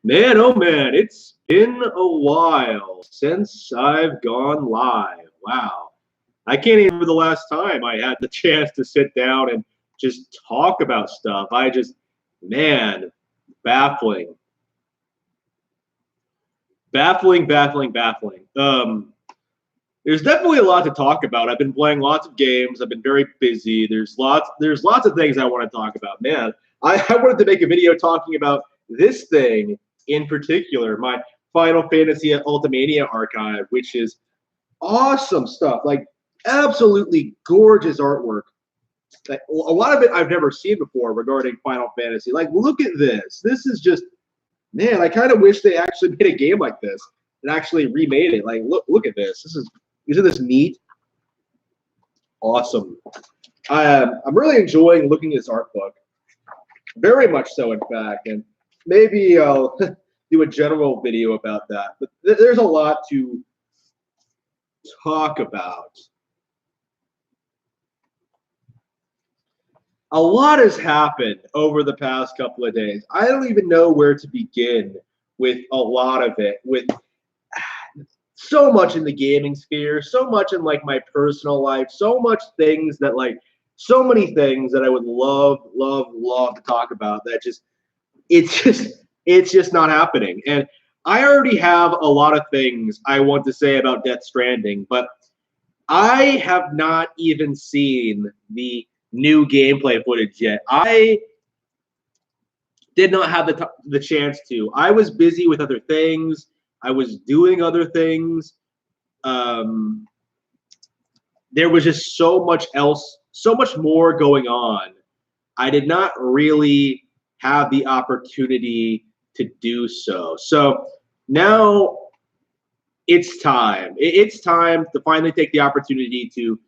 Man, oh man, it's been a while since I've gone live. Wow. I can't even remember the last time I had the chance to sit down and just talk about stuff. Man, baffling. Baffling. There's definitely a lot to talk about. I've been playing lots of games. I've been very busy. There's lots of things I want to talk about. Man, I wanted to make a video talking about this thing in particular, my Final Fantasy Ultimania archive, which is awesome stuff. Like absolutely gorgeous artwork. Like, a lot of it I've never seen before regarding Final Fantasy. Like, look at this. This is just, man, I kind of wish they actually made a game like this and actually remade it. Like, look at this. Isn't this neat? Awesome. I'm really enjoying looking at this art book. Very much so, in fact. And maybe I'll do a general video about that. But there's a lot to talk about. A lot has happened over the past couple of days. I don't even know where to begin with a lot of it. With so much in the gaming sphere, so much in like my personal life, so many things that I would love to talk about that it's just not happening. And I already have a lot of things I want to say about Death Stranding, but I have not even seen the new gameplay footage yet. I did not have the chance to. I was busy with other things. I was doing other things. There was just so much else, so much more going on. I did not really have the opportunity to do so. So now it's time. It's time to finally take the opportunity to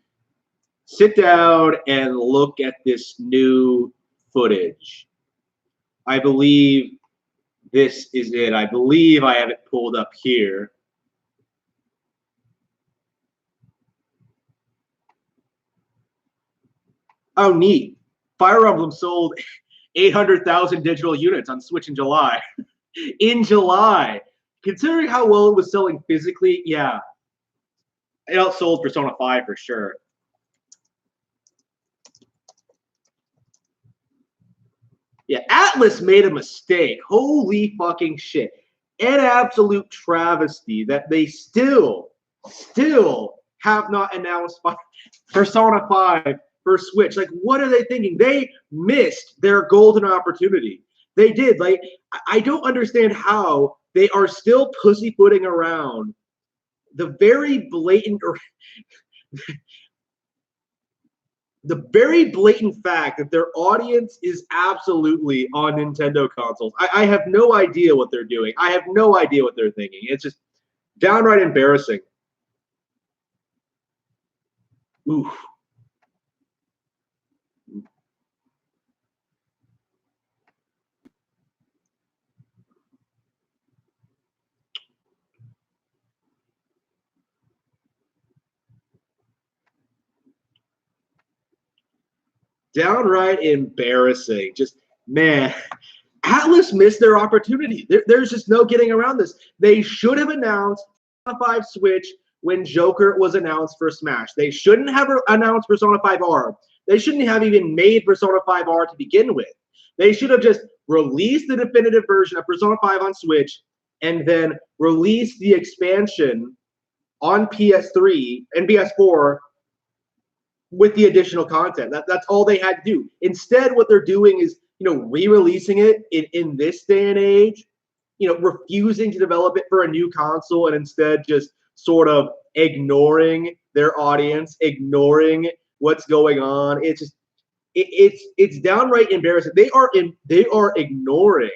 sit down and look at this new footage. I believe this is it. I believe I have it pulled up here. Oh, neat. Fire Emblem sold 800,000 digital units on Switch in July. In July. Considering how well it was selling physically, yeah. It outsold Persona 5 for sure. Yeah, Atlas made a mistake. Holy fucking shit. An absolute travesty that they still have not announced Persona 5 for Switch. Like, what are they thinking? They missed their golden opportunity. They did. Like, I don't understand how they are still pussyfooting around the very blatant fact that their audience is absolutely on Nintendo consoles. I have no idea what they're doing. I have no idea what they're thinking. It's just downright embarrassing. Oof. Downright embarrassing. Just, man, Atlas missed their opportunity. There's just no getting around this. They should have announced Persona 5 Switch when Joker was announced for Smash. They shouldn't have announced Persona 5 R. They shouldn't have even made Persona 5 R to begin with. They should have just released the definitive version of Persona 5 on Switch and then released the expansion on PS3 and PS4 with the additional content. That's all they had to do. Instead, what they're doing is, re-releasing it in this day and age, refusing to develop it for a new console and instead just sort of ignoring their audience, ignoring what's going on. It's just, it's downright embarrassing. They are ignoring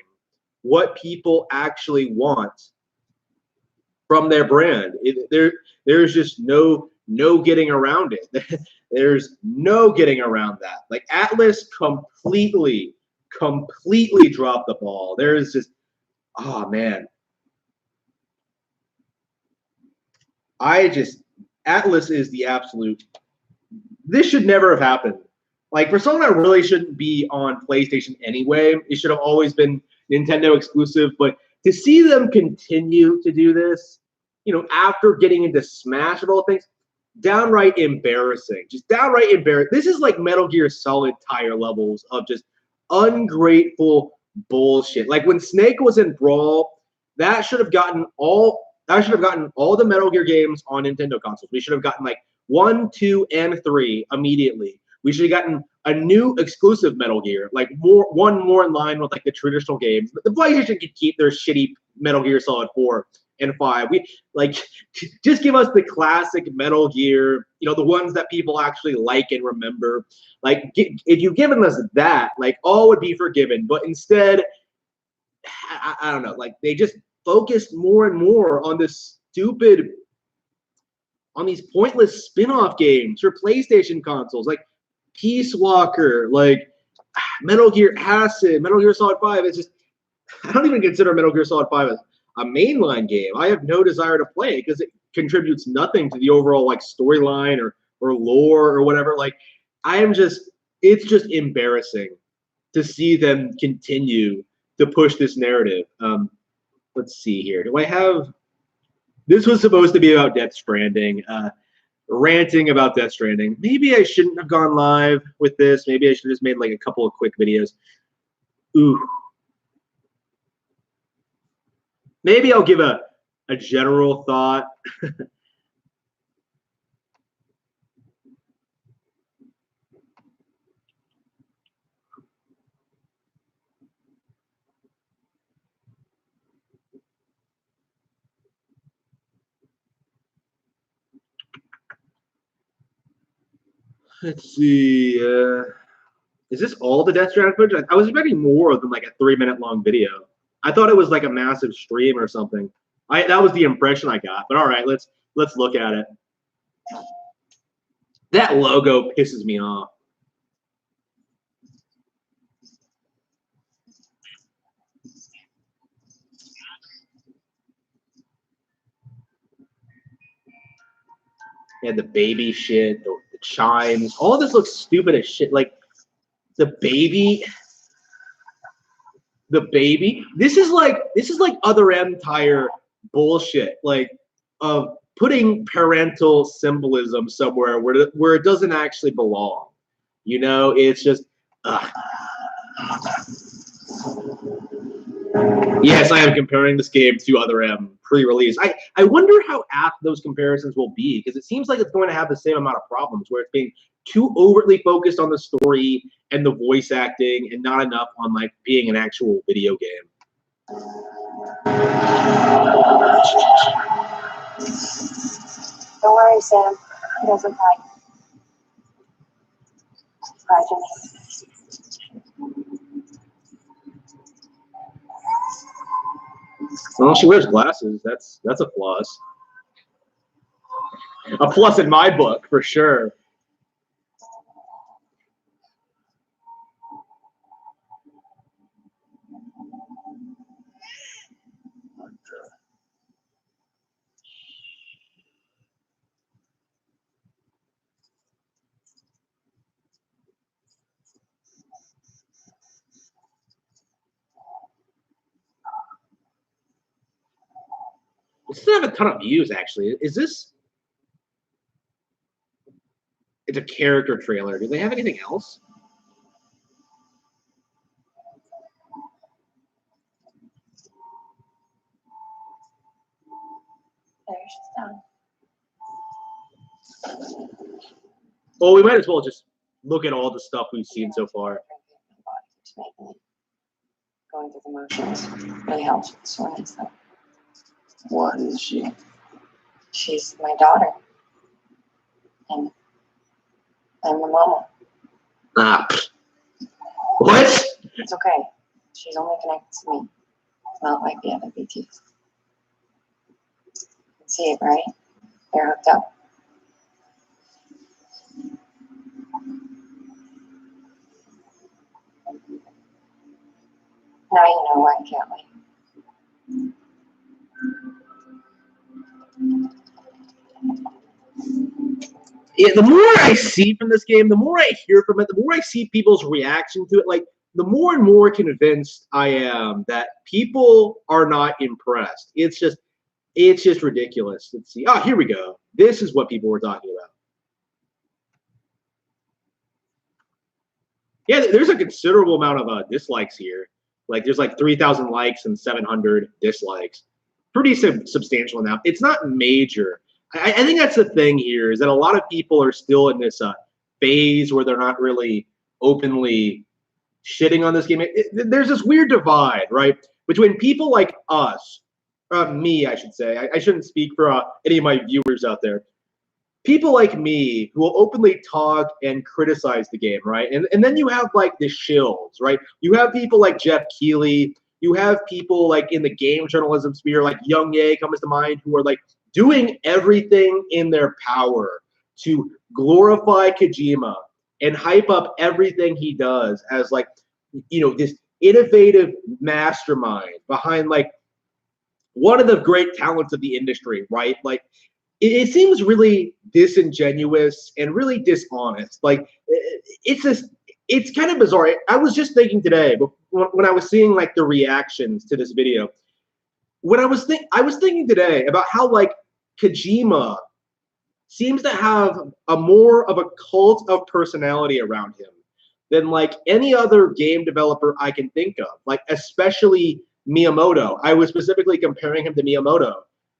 what people actually want from their brand. There's just no getting around it. There's no getting around that. Like, Atlas completely dropped the ball. There's just, oh man. Atlas is the absolute, this should never have happened. Like, Persona really shouldn't be on PlayStation anyway. It should have always been Nintendo exclusive, but to see them continue to do this, you know, after getting into Smash of all things, downright embarrassing. Just downright embarrassing. This is like Metal Gear Solid tire levels of just ungrateful bullshit. Like when Snake was in Brawl, that should have gotten all the Metal Gear games on Nintendo consoles. We should have gotten like 1, 2, and 3 immediately. We should have gotten a new exclusive Metal Gear, like one more in line with like the traditional games. But the PlayStation could keep their shitty Metal Gear Solid 4 and 5. We like just give us the classic Metal Gear, you know, the ones that people actually like and remember. Like if you've given us that, like all would be forgiven. But instead, I don't know, like they just focused more and more on this stupid, on these pointless spin-off games for PlayStation consoles, like Peace Walker, like Metal Gear Acid, Metal Gear Solid 5. It's just, I don't even consider Metal Gear Solid 5 as a mainline game. I have no desire to play it because it contributes nothing to the overall like storyline or lore or whatever. Like it's just embarrassing to see them continue to push this narrative. Let's see here. Do I have, this was supposed to be about Death Stranding, ranting about Death Stranding. Maybe I shouldn't have gone live with this. Maybe I should have just made like a couple of quick videos. Ooh. Maybe I'll give a general thought. Let's see. Is this all the Death Stranding footage? I was expecting more than like a 3-minute long video. I thought it was like a massive stream or something. That was the impression I got. But all right, let's look at it. That logo pisses me off. Yeah, the baby shit, the chimes, all this looks stupid as shit. Like the baby. This is like other M tire bullshit. Like of putting parental symbolism somewhere where it doesn't actually belong. You know, it's just. Yes, I am comparing this game to Other M pre-release. I wonder how apt those comparisons will be, because it seems like it's going to have the same amount of problems, where it's being too overtly focused on the story and the voice acting and not enough on like being an actual video game. Don't worry, Sam. He doesn't fight. Bye, Jimmy. Well, she wears glasses. That's a plus. A plus in my book, for sure. This doesn't have a ton of views, actually. Is this? It's a character trailer. Do they have anything else? There, she's done. Well, we might as well just look at all the stuff we've seen so far. Going through the motions really helps with soreness, though. What is she? She's my daughter. And I'm the mama. What? It's okay. She's only connected to me. It's not like the other BTs. You can see it, right? They're hooked up. Now you know why, can't we? Yeah, the more I see from this game, the more I hear from it, the more I see people's reaction to it. Like, the more and more convinced I am that people are not impressed. It's just ridiculous. Let's see. Oh, here we go. This is what people were talking about. Yeah, there's a considerable amount of dislikes here. Like, there's like 3,000 likes and 700 dislikes. Pretty substantial amount. It's not major. I think that's the thing here, is that a lot of people are still in this phase where they're not really openly shitting on this game. There's this weird divide, right, between people like us, me, I should say. I shouldn't speak for any of my viewers out there. People like me who will openly talk and criticize the game, right? And then you have like the shills, right? You have people like Jeff Keeley. You have people like in the game journalism sphere, like Young Ye comes to mind, who are like doing everything in their power to glorify Kojima and hype up everything he does as like, you know, this innovative mastermind behind like one of the great talents of the industry, right? Like, it seems really disingenuous and really dishonest. Like, it's kind of bizarre. I was just thinking today, when I was seeing like the reactions to this video, I was thinking today about how like Kojima seems to have a more of a cult of personality around him than like any other game developer I can think of, like especially Miyamoto. I was specifically comparing him to Miyamoto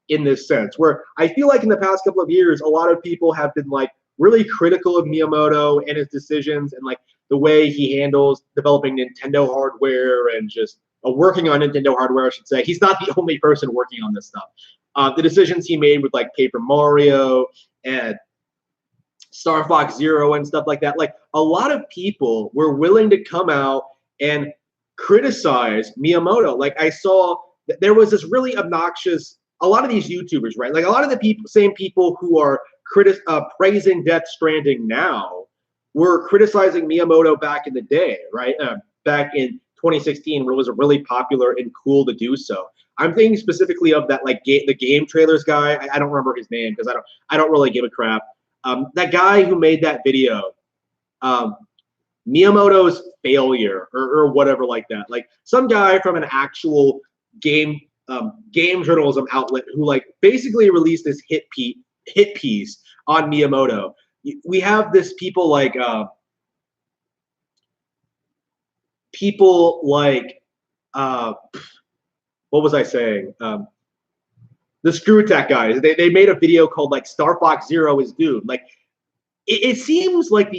in this sense, where I feel like in the past couple of years, a lot of people have been like really critical of Miyamoto and his decisions and like the way he handles developing Nintendo hardware and just working on Nintendo hardware, I should say. He's not the only person working on this stuff. The decisions he made with like Paper Mario and Star Fox Zero and stuff like that. Like, a lot of people were willing to come out and criticize Miyamoto. Like, I saw that there was this really obnoxious, a lot of these YouTubers, right? Like, a lot of the same people who are praising Death Stranding now were criticizing Miyamoto back in the day, right? Back in 2016, where it was really popular and cool to do so. I'm thinking specifically of that, like the game trailers guy. I don't remember his name because I don't really give a crap. That guy who made that video, Miyamoto's failure or whatever like that. Like, some guy from an actual game journalism outlet who like basically released this hit piece on Miyamoto. We have this people like what was I saying? The Screw Tech guys. They made a video called like Star Fox Zero is doomed. Like, it seems like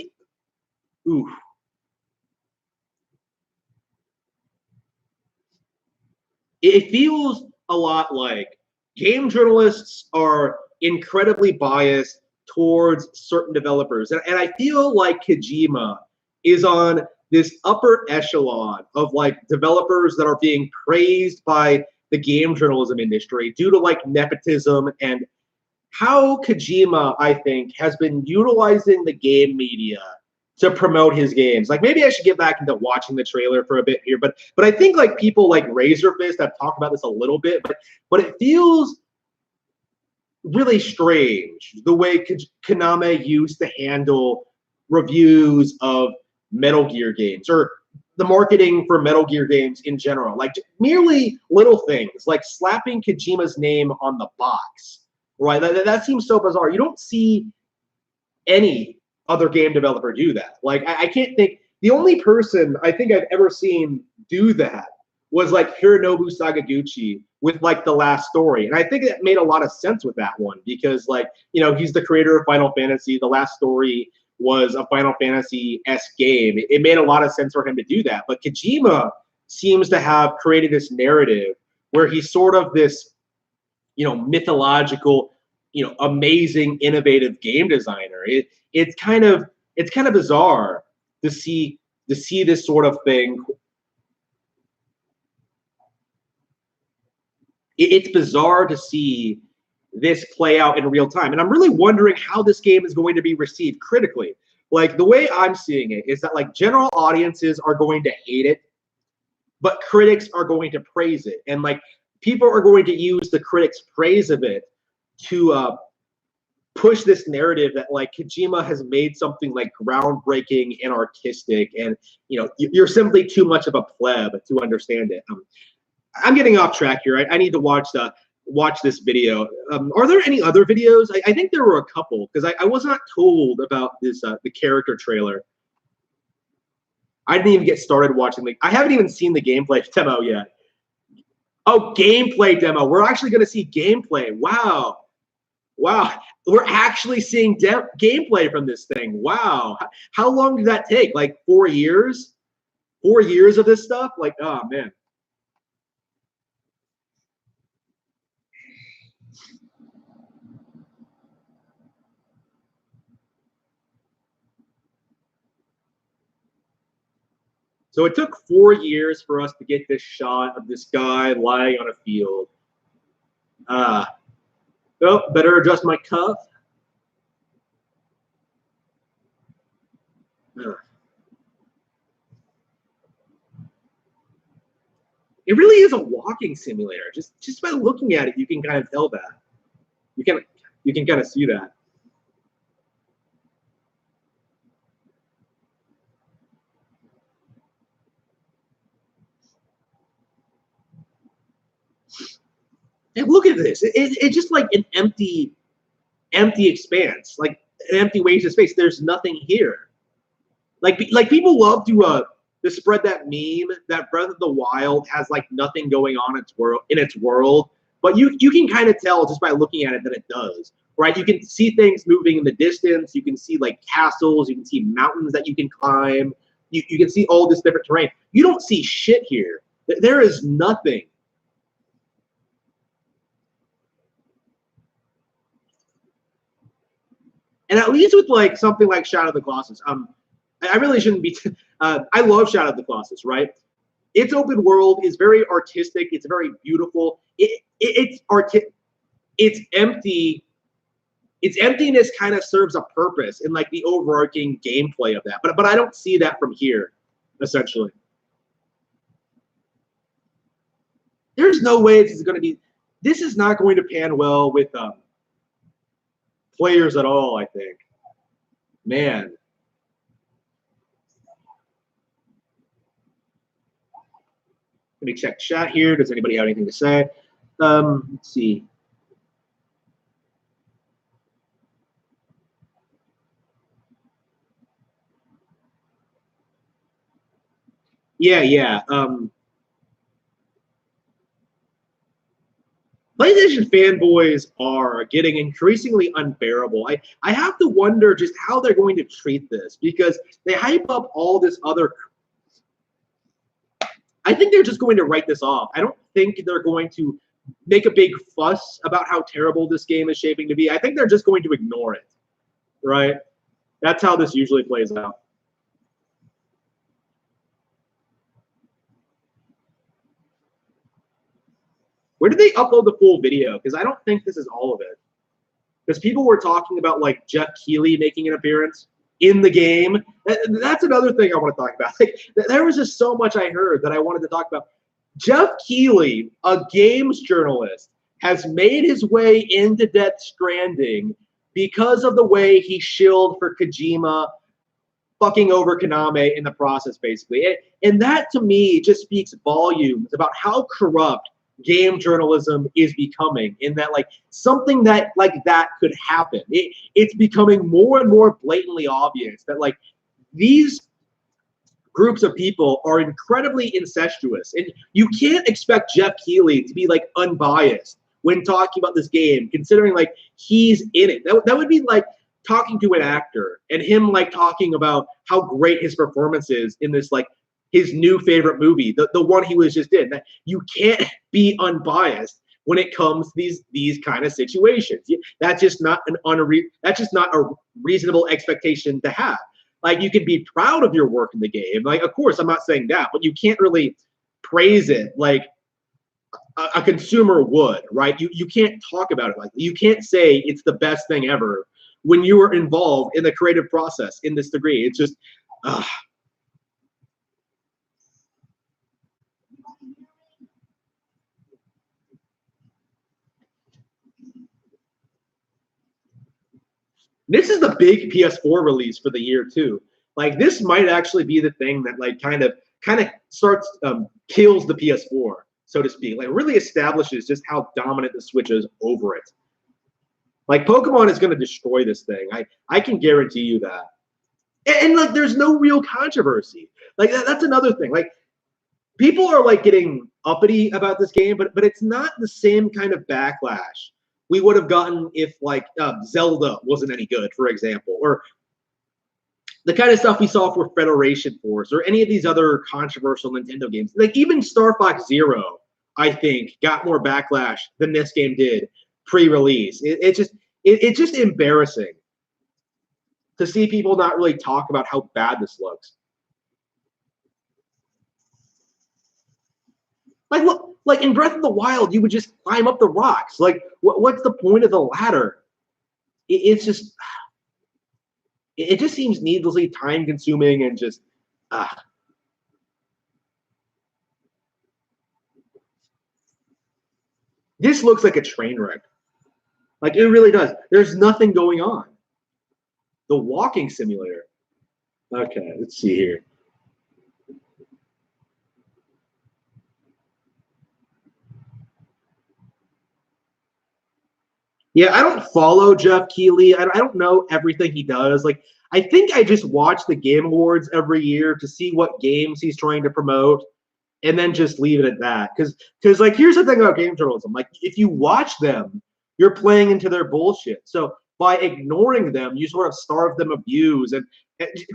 it feels a lot like game journalists are incredibly biased towards certain developers. And I feel like Kojima is on this upper echelon of like developers that are being praised by the game journalism industry due to like nepotism and how Kojima, I think, has been utilizing the game media to promote his games. Like, maybe I should get back into watching the trailer for a bit here, but I think like people like Razorfist have talked about this a little bit, but it feels really strange the way Konami used to handle reviews of Metal Gear games or the marketing for Metal Gear games in general. Like, merely little things like slapping Kojima's name on the box, right? That seems so bizarre. You don't see any other game developer do that. Like, I can't think, the only person I think I've ever seen do that was like Hironobu Sakaguchi with like The Last Story. And I think that made a lot of sense with that one because, like, you know, he's the creator of Final Fantasy. The Last Story was a Final Fantasy-esque game. It made a lot of sense for him to do that. But Kojima seems to have created this narrative where he's sort of this, you know, mythological, you know, amazing, innovative game designer. It's kind of bizarre to see this sort of thing. It's bizarre to see this play out in real time. And I'm really wondering how this game is going to be received critically. Like, the way I'm seeing it is that like general audiences are going to hate it, but critics are going to praise it. And like people are going to use the critics' praise of it to push this narrative that like Kojima has made something like groundbreaking and artistic, and you know you're simply too much of a pleb to understand it. I'm getting off track here. I need to watch this video. Are there any other videos? I think there were a couple because I was not told about this the character trailer. I didn't even get started watching I haven't even seen the gameplay demo yet. Oh, gameplay demo. We're actually going to see gameplay. Wow. Wow. We're actually seeing gameplay from this thing. Wow. How long did that take? Like 4 years? 4 years of this stuff? Like, oh, man. So it took 4 years for us to get this shot of this guy lying on a field. Oh, better adjust my cuff. It really is a walking simulator. Just by looking at it, you can kind of tell that. You can kind of see that. And look at this. It's just like an empty expanse, like an empty waste of space. There's nothing here. Like people love to spread that meme that Breath of the Wild has like nothing going on in its world, but you can kind of tell just by looking at it that it does, right? You can see things moving in the distance. You can see like castles. You can see mountains that you can climb. You can see all this different terrain. You don't see shit here. There is nothing. And at least with like something like Shadow of the Colossus, I really shouldn't be. I love Shadow of the Colossus, right? Its open world is very artistic. It's very beautiful. It's empty. Its emptiness kind of serves a purpose in like the overarching gameplay of that. But I don't see that from here, essentially. There's no way this is going to be. This is not going to pan well with players at all, I think. Man. Let me check chat here. Does anybody have anything to say? Let's see. Yeah. PlayStation fanboys are getting increasingly unbearable. I have to wonder just how they're going to treat this because they hype up all this other. I think they're just going to write this off. I don't think they're going to make a big fuss about how terrible this game is shaping to be. I think they're just going to ignore it, right? That's how this usually plays out. Where did they upload the full video? Because I don't think this is all of it. Because people were talking about like Jeff Keeley making an appearance in the game. That's another thing I want to talk about. Like, there was just so much I heard that I wanted to talk about. Jeff Keeley, a games journalist, has made his way into Death Stranding because of the way he shilled for Kojima, fucking over Konami in the process, basically. And that, to me, just speaks volumes about how corrupt game journalism is becoming, in that like something that like that could happen. It's becoming more and more blatantly obvious that like these groups of people are incredibly incestuous, and you can't expect Jeff Keeley to be like unbiased when talking about this game, considering like he's in it. That would be like talking to an actor and him like talking about how great his performance is in this like his new favorite movie, the one he was just in. That you can't be unbiased when it comes to these kind of situations. That's just not a reasonable expectation to have. Like, you can be proud of your work in the game. Like, of course, I'm not saying that, but you can't really praise it like a consumer would, right? You can't talk about it like that. You can't say it's the best thing ever when you were involved in the creative process in this degree. It's just, This is the big PS4 release for the year too. Like this might actually be the thing that like kind of starts kills the PS4, so to speak. Like really establishes just how dominant the Switch is over it. Like Pokemon is going to destroy this thing. I can guarantee you that. And like there's no real controversy. Like that's another thing. Like people are like getting uppity about this game, but it's not the same kind of backlash we would have gotten if like Zelda wasn't any good, for example, or the kind of stuff we saw for Federation Force or any of these other controversial Nintendo games. Like even Star Fox Zero, I think, got more backlash than this game did pre-release. It's just embarrassing to see people not really talk about how bad this looks. Like look, like in Breath of the Wild, you would just climb up the rocks. Like what's the point of the ladder? It just seems needlessly time consuming and just This looks like a train wreck. Like it really does. There's nothing going on. The walking simulator. Okay, let's see here. Yeah, I don't follow Jeff Keeley. I don't know everything he does. Like, I think I just watch the Game Awards every year to see what games he's trying to promote, and then just leave it at that. Because like, here's the thing about game journalism. Like, if you watch them, you're playing into their bullshit. So by ignoring them, you sort of starve them of views, and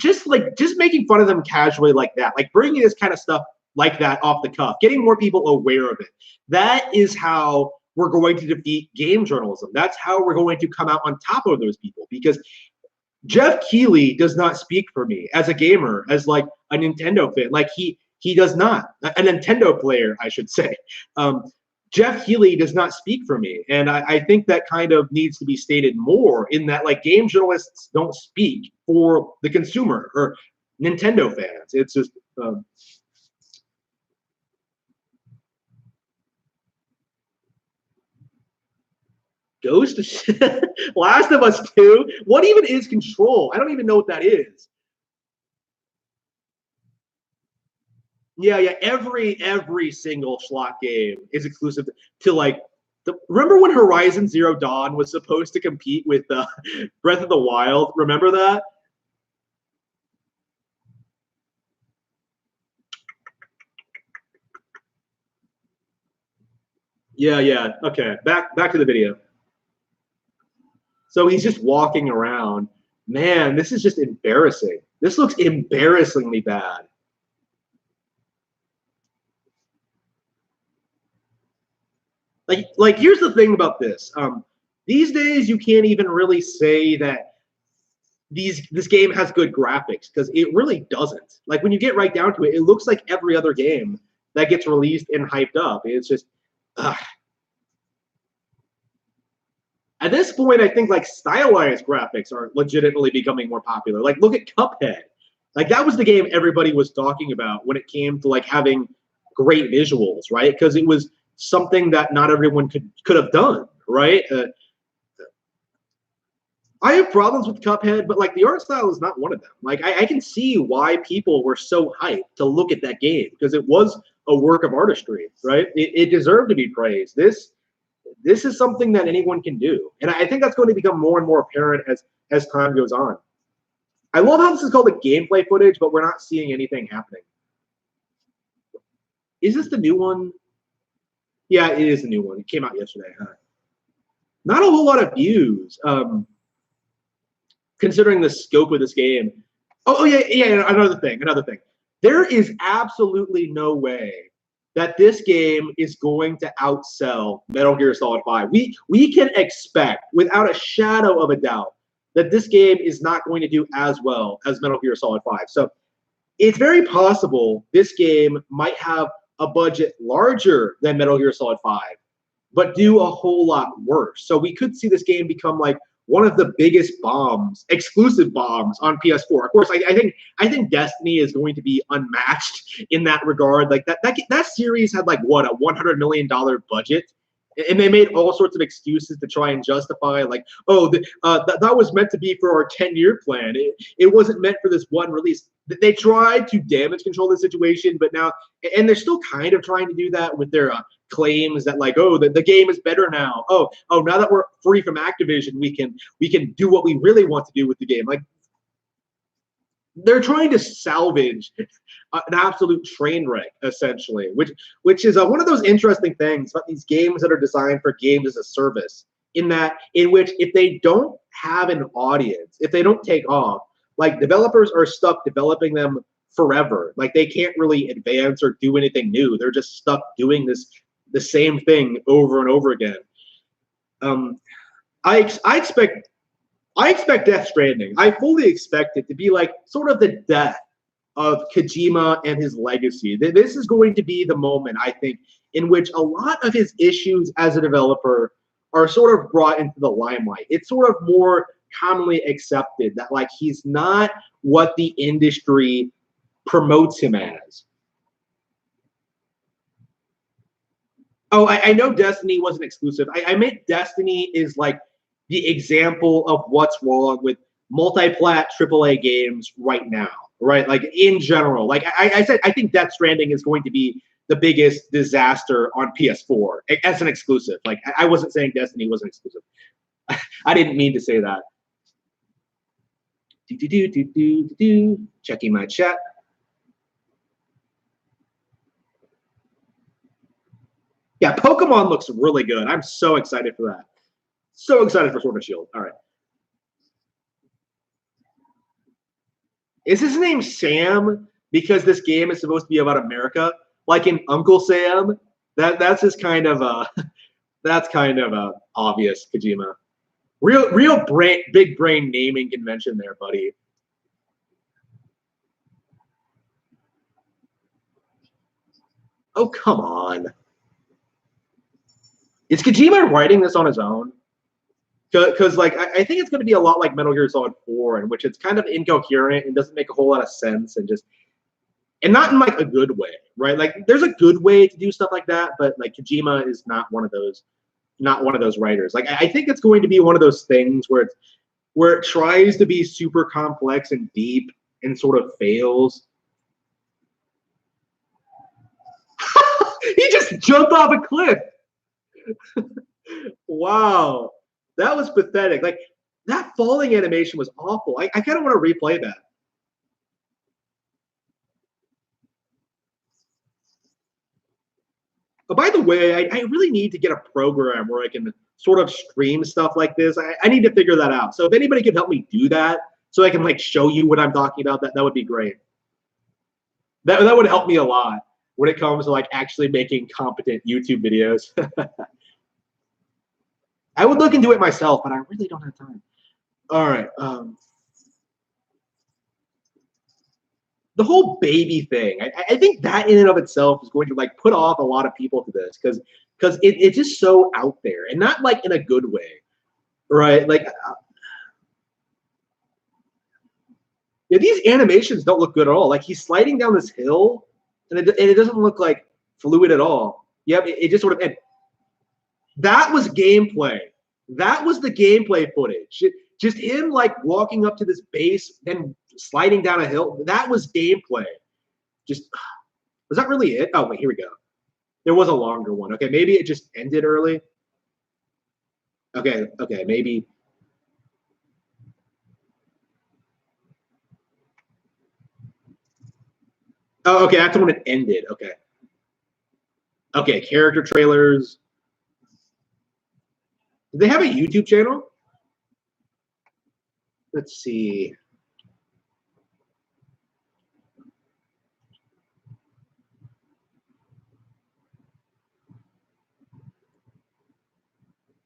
just making fun of them casually like that, like bringing this kind of stuff like that off the cuff, getting more people aware of it. That is how we're going to defeat game journalism. That's how we're going to come out on top of those people, because Jeff Keeley does not speak for me as a gamer, as like a Nintendo fan. Like he does not. A Nintendo player, I should say. Jeff Healey does not speak for me, and I think that kind of needs to be stated more, in that like game journalists don't speak for the consumer or Nintendo fans. It's just Ghost of Last of Us 2. What even is Control? I don't even know what that is. Yeah, every single slot game is exclusive to like remember when Horizon Zero Dawn was supposed to compete with Breath of the Wild? Remember that? Yeah. Okay, back to the video. So he's just walking around. Man, this is just embarrassing. This looks embarrassingly bad. Like here's the thing about this. These days you can't even really say that this game has good graphics, because it really doesn't. Like when you get right down to it, it looks like every other game that gets released and hyped up. It's just at this point, I think like stylized graphics are legitimately becoming more popular. Like look at Cuphead. Like that was the game everybody was talking about when it came to like having great visuals, right? Because it was something that not everyone could have done, right? I have problems with Cuphead, but like the art style is not one of them. Like I can see why people were so hyped to look at that game, because it was a work of artistry, right? It deserved to be praised. This is something that anyone can do, and I think that's going to become more and more apparent as time goes on. I love how this is called the gameplay footage, but we're not seeing anything happening. Is this the new one? Yeah, it is the new one. It came out yesterday. Not a whole lot of views, considering the scope of this game. Oh yeah. Another thing. There is absolutely no way that this game is going to outsell Metal Gear Solid 5. We can expect, without a shadow of a doubt, that this game is not going to do as well as Metal Gear Solid 5. So it's very possible this game might have a budget larger than Metal Gear Solid 5, but do a whole lot worse. So we could see this game become like one of the biggest bombs, exclusive bombs on PS4. Of course, I think Destiny is going to be unmatched in that regard. Like that series had like what, a $100 million budget, And they made all sorts of excuses to try and justify, like, oh, that was meant to be for our 10-year plan. It wasn't meant for this one release. They tried to damage control the situation, but now, and they're still kind of trying to do that with their claims that, like, oh, the game is better now. Oh, now that we're free from Activision, we can do what we really want to do with the game. Like, they're trying to salvage an absolute train wreck, essentially, which is one of those interesting things about these games that are designed for games as a service, in which if they don't have an audience, if they don't take off, like, developers are stuck developing them forever. Like, they can't really advance or do anything new. They're just stuck doing the same thing over and over again. I expect Death Stranding. I fully expect it to be like sort of the death of Kojima and his legacy. This is going to be the moment, I think, in which a lot of his issues as a developer are sort of brought into the limelight. It's sort of more commonly accepted that, like, he's not what the industry promotes him as. Oh, I know Destiny wasn't exclusive. I meant Destiny is like the example of what's wrong with multi-plat AAA games right now, right? Like, in general, like I said, I think Death Stranding is going to be the biggest disaster on PS4 as an exclusive. Like, I wasn't saying Destiny wasn't exclusive. I didn't mean to say that. Checking my chat. Yeah, Pokemon looks really good. I'm so excited for that. So excited for Sword and Shield. All right. Is his name Sam because this game is supposed to be about America, like in Uncle Sam? That's just kind of obvious, Kojima. Real big brain naming convention there, buddy. Oh, come on. Is Kojima writing this on his own? Because, like, I think it's going to be a lot like Metal Gear Solid 4, in which it's kind of incoherent and doesn't make a whole lot of sense, and not in, like, a good way, right? Like, there's a good way to do stuff like that, but, like, Kojima is not one of those writers. Like, I think it's going to be one of those things where it tries to be super complex and deep and sort of fails. He just jumped off a cliff. Wow. That was pathetic. Like, that falling animation was awful. I kind of want to replay that. Oh, by the way, I really need to get a program where I can sort of stream stuff like this. I need to figure that out. So if anybody can help me do that, so I can, like, show you what I'm talking about, that would be great. That would help me a lot when it comes to, like, actually making competent YouTube videos. I would look into it myself, but I really don't have time. All right. The whole baby thing, I think that in and of itself is going to, like, put off a lot of people to this because it's just so out there, and not, like, in a good way, right? Like, yeah, these animations don't look good at all. Like, he's sliding down this hill, and it doesn't look, like, fluid at all. Yep, it just sort of ended. That was gameplay. That was the gameplay footage. Just him, like, walking up to this base, then sliding down a hill. That was gameplay. Was that really it? Oh, wait, here we go. There was a longer one. Okay, maybe it just ended early. Okay, maybe. Oh, okay, that's when it ended. Okay. Okay, character trailers. Do they have a YouTube channel? Let's see.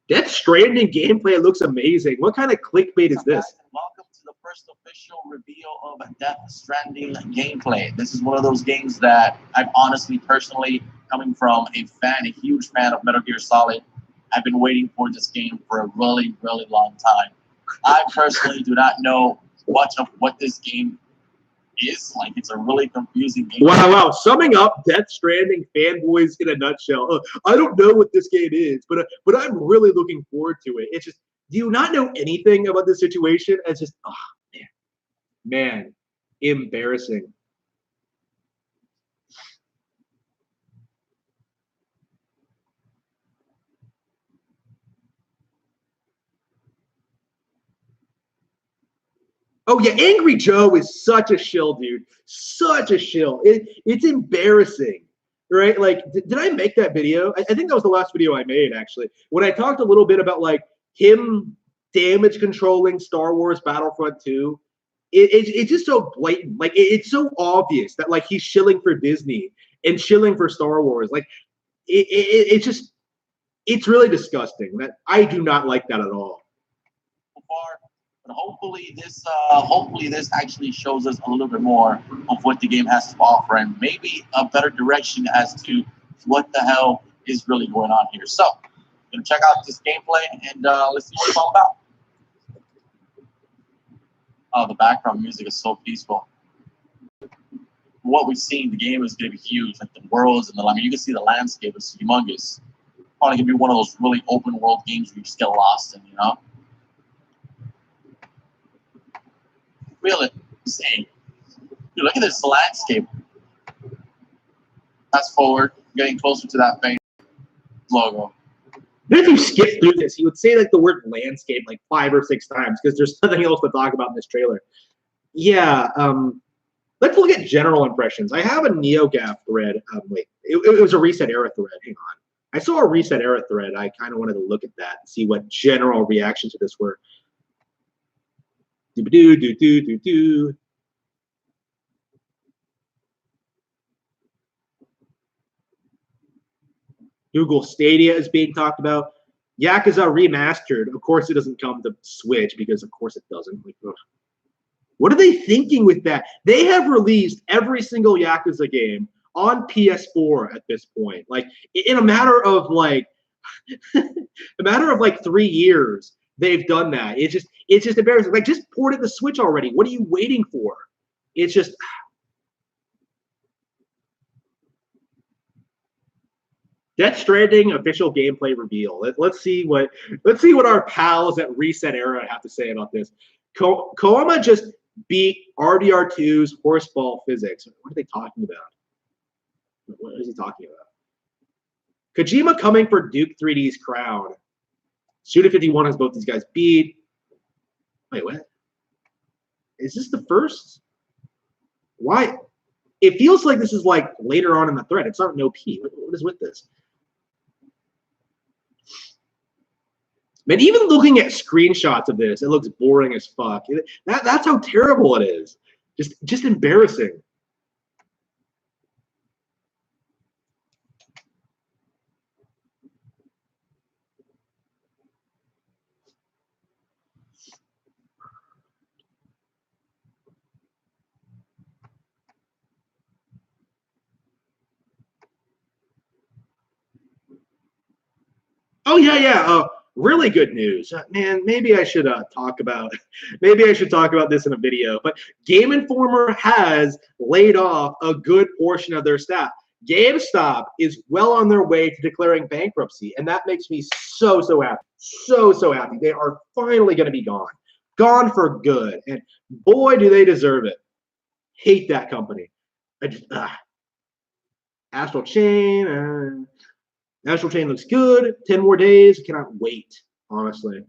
Death Stranding gameplay looks amazing. What kind of clickbait is this? Welcome to the first official reveal of Death Stranding gameplay. This is one of those games that I've honestly, personally, coming from a huge fan of Metal Gear Solid, I've been waiting for this game for a really, really long time. I personally do not know much of what this game is. Like, it's a really confusing game. Wow. Summing up Death Stranding fanboys in a nutshell. I don't know what this game is, but I'm really looking forward to it. It's just, do you not know anything about this situation? It's just, oh, man, embarrassing. Oh yeah, Angry Joe is such a shill, dude. Such a shill. It's embarrassing, right? Like, did I make that video? I think that was the last video I made, actually. When I talked a little bit about like him damage controlling Star Wars Battlefront 2, it's just so blatant. Like, it's so obvious that like he's shilling for Disney and shilling for Star Wars. Like, it's just, it's really disgusting. That I do not like that at all. But hopefully this actually shows us a little bit more of what the game has to offer and maybe a better direction as to what the hell is really going on here. So, gonna check out this gameplay and let's see what it's all about. Oh, the background music is so peaceful. What we've seen, the game is gonna be huge. Like the worlds and I mean, you can see the landscape is humongous. Probably gonna be one of those really open world games where you just get lost in, you know. Really insane. Dude, look at this landscape. Fast forward, getting closer to that face logo. If you skip through this, you would say like the word landscape like 5 or 6 times because there's nothing else to talk about in this trailer. Yeah, let's look at general impressions. I have a NeoGAF thread. Wait, it was a Reset Era thread. Hang on. I saw a Reset Era thread. I kind of wanted to look at that and see what general reactions to this were. Do. Google Stadia is being talked about. Yakuza Remastered. Of course, it doesn't come to Switch because, of course, it doesn't. Like, ugh. What are they thinking with that? They have released every single Yakuza game on PS4 at this point. Like, in a matter of like, 3 years, they've done that. It's just embarrassing. Like, just port it to Switch already. What are you waiting for? It's just. Death Stranding official gameplay reveal. Let's see what our pals at Reset Era have to say about this. Koama just beat RDR2's horseball physics. What are they talking about? What is he talking about? Kojima coming for Duke 3D's crown. Suda51 has both these guys beat. Wait, what? Is this the first? Why? It feels like this is like later on in the thread. It's not an OP. What is with this? Man, even looking at screenshots of this, it looks boring as fuck. That's how terrible it is. Just embarrassing. Oh yeah. Really good news, man. Maybe I should talk about this in a video. But Game Informer has laid off a good portion of their staff. GameStop is well on their way to declaring bankruptcy, and that makes me so happy, so happy. They are finally going to be gone for good, and boy, do they deserve it. Hate that company. Astral Chain. Astral Chain looks good. 10 more days. Cannot wait, honestly.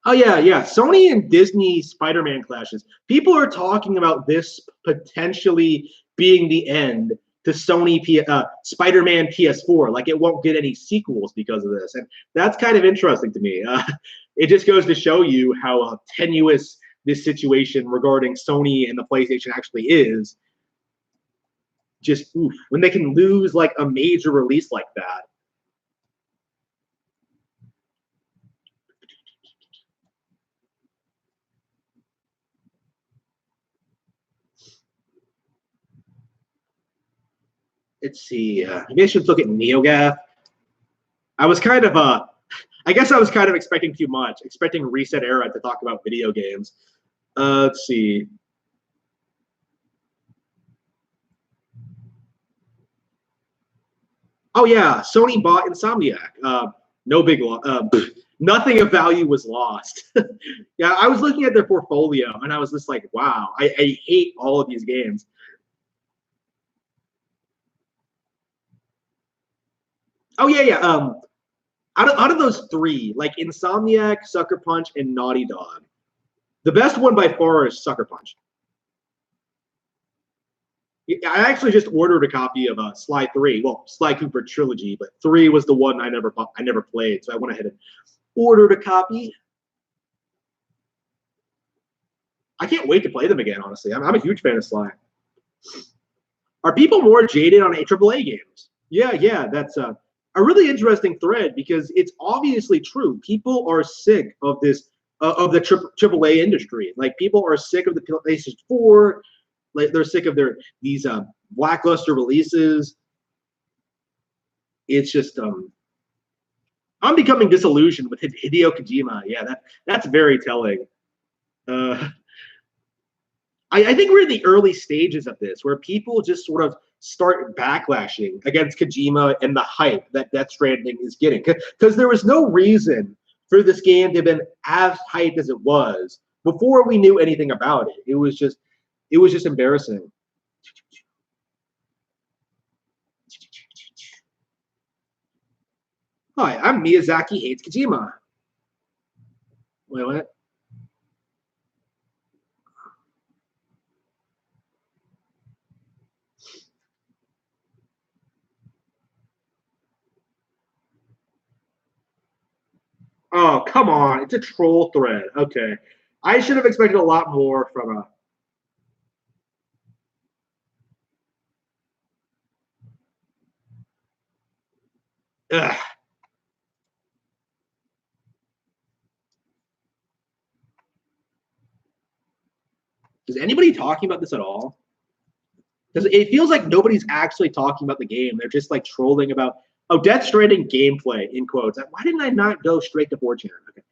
Oh, yeah. Sony and Disney Spider-Man clashes. People are talking about this potentially being the end to Sony Spider-Man PS4. Like, it won't get any sequels because of this. And that's kind of interesting to me. It just goes to show you how tenuous this situation regarding Sony and the PlayStation actually is. Just oof, when they can lose like a major release like that. Let's see. Maybe I should look at NeoGAF. I guess I was kind of expecting too much, expecting Reset Era to talk about video games. Let's see. Oh yeah, Sony bought Insomniac. No big loss. Nothing of value was lost. Yeah, I was looking at their portfolio and I was just like, wow, I hate all of these games. Oh yeah, yeah. Out of those three, like Insomniac, Sucker Punch, and Naughty Dog, the best one by far is Sucker Punch. I actually just ordered a copy of Sly 3. Well, Sly Cooper Trilogy, but 3 was the one I never played, so I went ahead and ordered a copy. I can't wait to play them again, honestly. I'm a huge fan of Sly. Are people more jaded on AAA games? Yeah, that's a really interesting thread because it's obviously true. People are sick of this of the AAA industry. Like people are sick of the PlayStation 4. Like they're sick of these lackluster releases. It's just I'm becoming disillusioned with Hideo Kojima. Yeah, that's very telling. I think we're in the early stages of this, where people just sort of start backlashing against Kojima and the hype that Death Stranding is getting, because there was no reason for this game to have been as hyped as it was before we knew anything about it. It was just embarrassing. Hi, I'm Miyazaki Hates Kojima. Wait, what? Oh, come on. It's a troll thread. Okay. I should have expected a lot more from a... Ugh. Is anybody talking about this at all? Because it feels like nobody's actually talking about the game. They're just like trolling about, oh, Death Stranding gameplay, in quotes. Why didn't I not go straight to 4chan? Okay.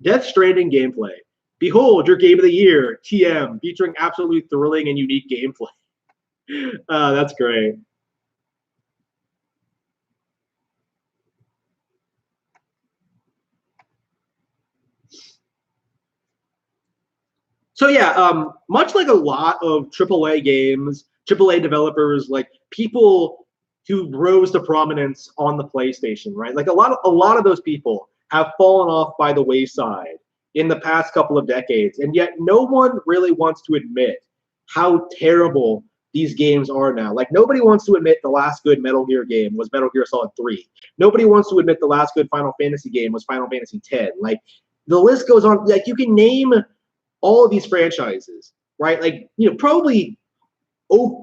Death Stranding gameplay. Behold, your game of the year, TM, featuring absolutely thrilling and unique gameplay. That's great. So yeah, much like a lot of AAA games, AAA developers, like people who rose to prominence on the PlayStation, right? Like a lot of those people have fallen off by the wayside in the past couple of decades, and yet no one really wants to admit how terrible these games are now. Like nobody wants to admit the last good Metal Gear game was Metal Gear Solid 3. Nobody wants to admit the last good Final Fantasy game was Final Fantasy 10. Like the list goes on. Like you can name all of these franchises, right? Like, you know, probably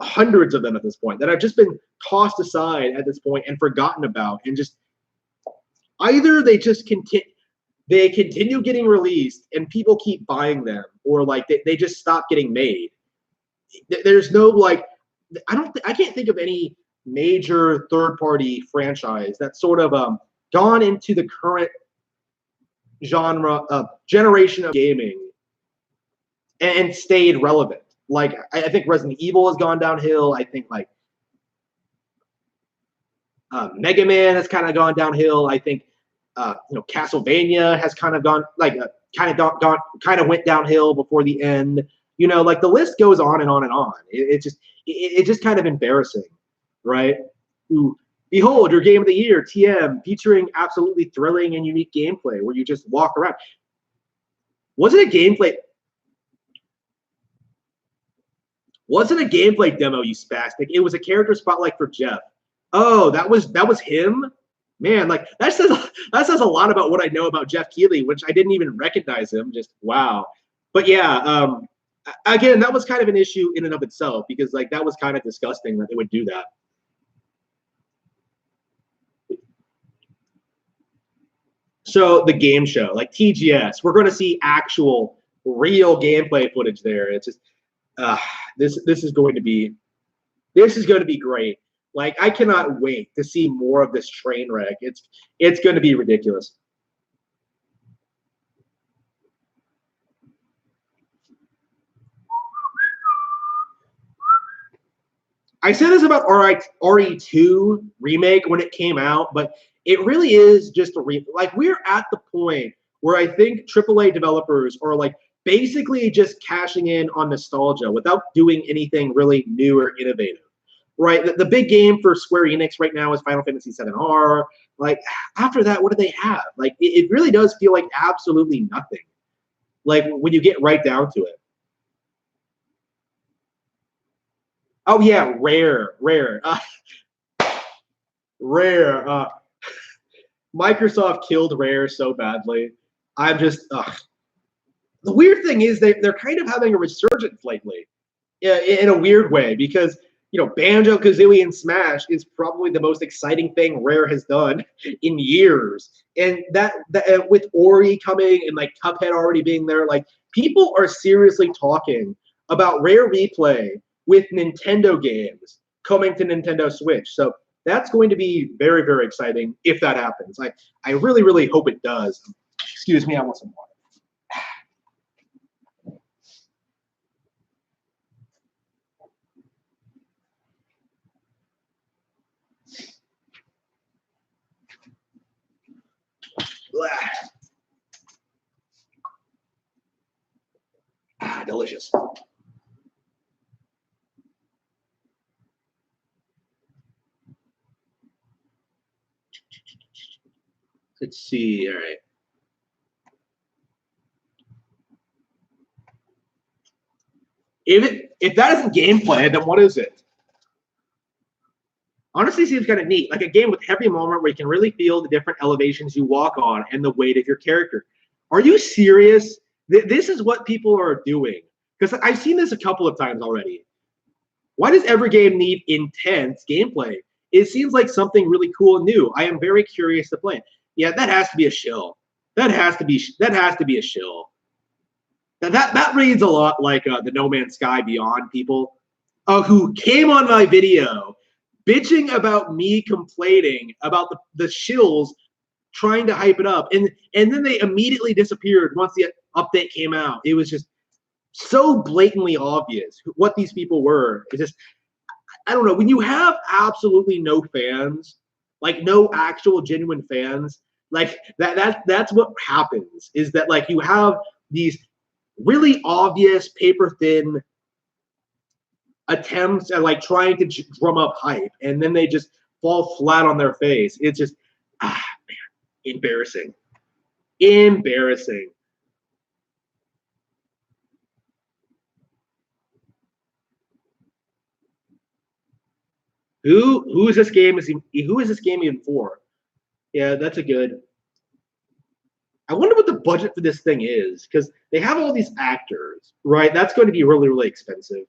hundreds of them at this point that have just been tossed aside at this point and forgotten about, and just either they just continue getting released and people keep buying them, or like they just stop getting made. There's no like, I can't think of any major third-party franchise that's sort of gone into the current generation of gaming and stayed relevant. Like I think Resident Evil has gone downhill. I think like Mega Man has kind of gone downhill. I think Castlevania has kind of gone like kind of went downhill before the end. You know, like the list goes on and on and on. It's just kind of embarrassing, right? Ooh. Behold, your game of the year, TM, featuring absolutely thrilling and unique gameplay where you just walk around. Was it a gameplay? Wasn't a gameplay demo, you spastic. It was a character spotlight for Jeff. Oh, that was him? Man, like that says a lot about what I know about Jeff Keeley, which I didn't even recognize him. Just wow. But yeah, again, that was kind of an issue in and of itself, because like that was kind of disgusting that they would do that. So the game show, like TGS, we're going to see actual real gameplay footage there. It's just this is going to be great. Like I cannot wait to see more of this train wreck. It's going to be ridiculous. I said this about RE2 remake when it came out, but it really is just like we're at the point where I think AAA developers are like basically just cashing in on nostalgia without doing anything really new or innovative. Right, the big game for Square Enix right now is Final Fantasy VII-R. Like after that, what do they have? Like it really does feel like absolutely nothing. Like when you get right down to it. Oh yeah, Rare. Rare. Microsoft killed Rare so badly. I'm just. The weird thing is they're kind of having a resurgence lately, in a weird way, because Banjo-Kazooie and Smash is probably the most exciting thing Rare has done in years, and that with Ori coming and like Cuphead already being there, like people are seriously talking about Rare Replay with Nintendo games coming to Nintendo Switch. So that's going to be very, very exciting if that happens. I really, really hope it does. Excuse me, I want some water. Delicious. Let's see. All right. If that isn't gameplay, then what is it? Honestly, seems kind of neat. Like a game with every moment where you can really feel the different elevations you walk on and the weight of your character. Are you serious? This is what people are doing. Because I've seen this a couple of times already. Why does every game need intense gameplay? It seems like something really cool and new. I am very curious to play. Yeah, that has to be a shill. That has to be a shill. That reads a lot like the No Man's Sky Beyond people who came on my video bitching about me complaining about the shills trying to hype it up, and then they immediately disappeared once the update came out. It was just so blatantly obvious what these people were. It's just, I don't know, when you have absolutely no fans, like no actual genuine fans, like that's what happens, is that like you have these really obvious paper thin attempts at like trying to drum up hype, and then they just fall flat on their face. It's just man, embarrassing. Who is this game even for? Yeah, that's a good. I wonder what the budget for this thing is, because they have all these actors, right? That's going to be really, really expensive.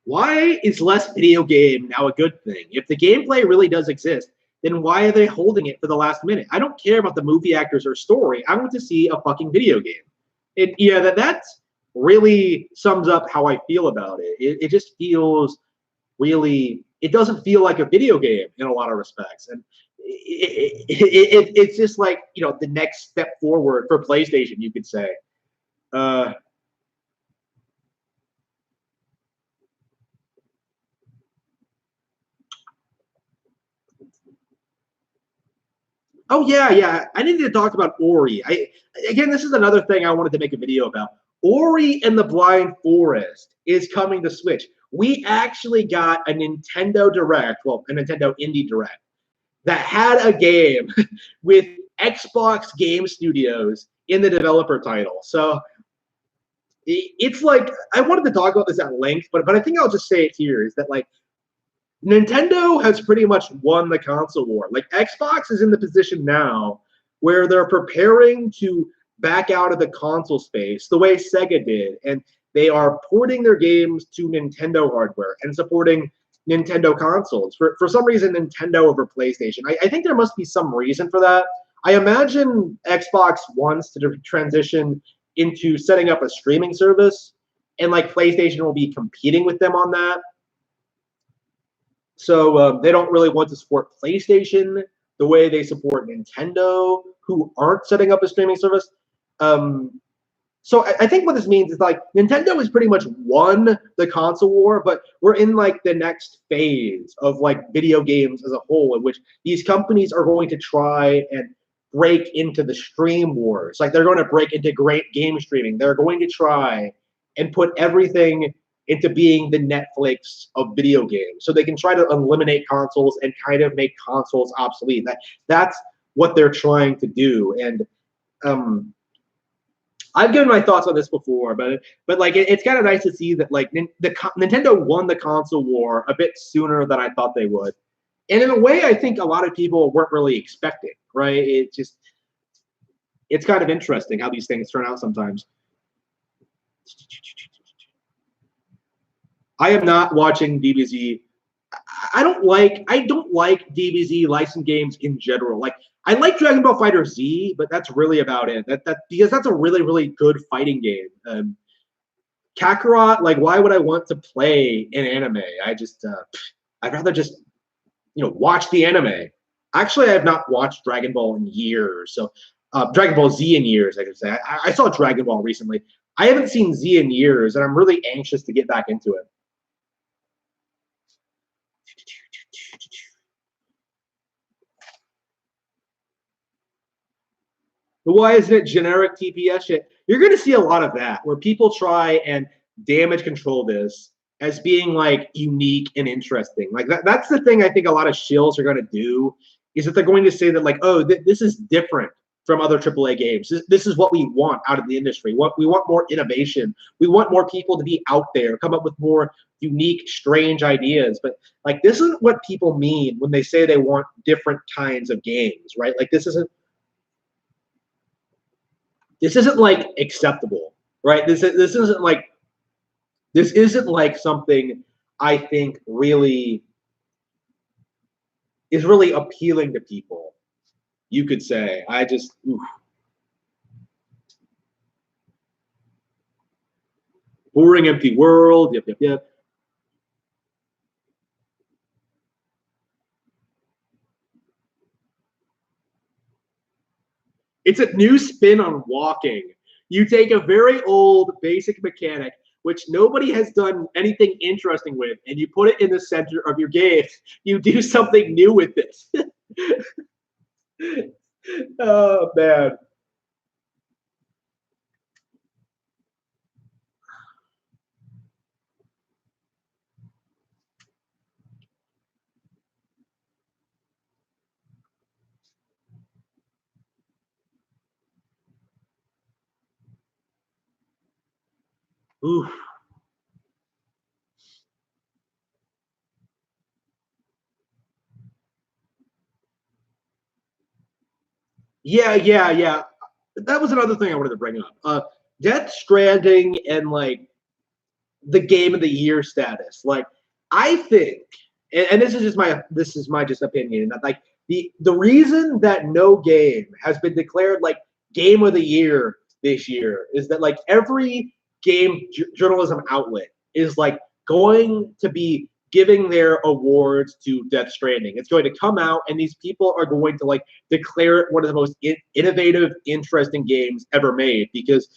Why is less video game now a good thing? If the gameplay really does exist, then why are they holding it for the last minute? I don't care about the movie actors or story. I want to see a fucking video game. That really sums up how I feel about it. It just feels really, it doesn't feel like a video game in a lot of respects. And it's just like, the next step forward for PlayStation, you could say. Oh yeah. I needed to talk about Ori. Again, this is another thing I wanted to make a video about. Ori and the Blind Forest is coming to Switch. We actually got a Nintendo Direct, well, a Nintendo Indie Direct, that had a game with Xbox Game Studios in the developer title. So it's like, I wanted to talk about this at length, but I think I'll just say it here, is that like Nintendo has pretty much won the console war. Like Xbox is in the position now where they're preparing to back out of the console space the way Sega did, and they are porting their games to Nintendo hardware and supporting Nintendo consoles. For some reason, Nintendo over PlayStation. I think there must be some reason for that. I imagine Xbox wants to transition into setting up a streaming service, and like PlayStation will be competing with them on that. So they don't really want to support PlayStation the way they support Nintendo, who aren't setting up a streaming service. So I think what this means is like Nintendo has pretty much won the console war, but we're in like the next phase of like video games as a whole, in which these companies are going to try and break into the stream wars. Like they're going to break into great game streaming. They're going to try and put everything into being the Netflix of video games, so they can try to eliminate consoles and kind of make consoles obsolete. That's what they're trying to do, and I've given my thoughts on this before, but like it's kind of nice to see that like Nintendo won the console war a bit sooner than I thought they would, and in a way, I think a lot of people weren't really expecting. Right? It's kind of interesting how these things turn out sometimes. I am not watching DBZ. I don't like DBZ licensed games in general. Like I like Dragon Ball Fighter Z, but that's really about it. Because that's a really, really good fighting game. Kakarot, like why would I want to play an anime? I'd rather just watch the anime. Actually, I have not watched Dragon Ball in years. So Dragon Ball Z in years, I could say. I saw Dragon Ball recently. I haven't seen Z in years, and I'm really anxious to get back into it. But why isn't it generic TPS shit? You're going to see a lot of that, where people try and damage control this as being like unique and interesting. Like that's the thing I think a lot of shills are going to do, is that they're going to say that like, oh, this is different from other AAA games. This is what we want out of the industry. We want more innovation. We want more people to be out there, come up with more unique, strange ideas. But like, this isn't what people mean when they say they want different kinds of games, right? Like this isn't like acceptable, right? This isn't like something I think really is really appealing to people. You could say, boring, empty world. Yep. It's a new spin on walking. You take a very old basic mechanic, which nobody has done anything interesting with, and you put it in the center of your game. You do something new with this. Oh, man. Oof. Yeah. That was another thing I wanted to bring up. Death Stranding and like the game of the year status. Like I think, and this is my just opinion, that like the reason that no game has been declared like game of the year this year is that like every game journalism outlet is like going to be giving their awards to Death Stranding. It's going to come out, and these people are going to like declare it one of the most innovative, interesting games ever made, because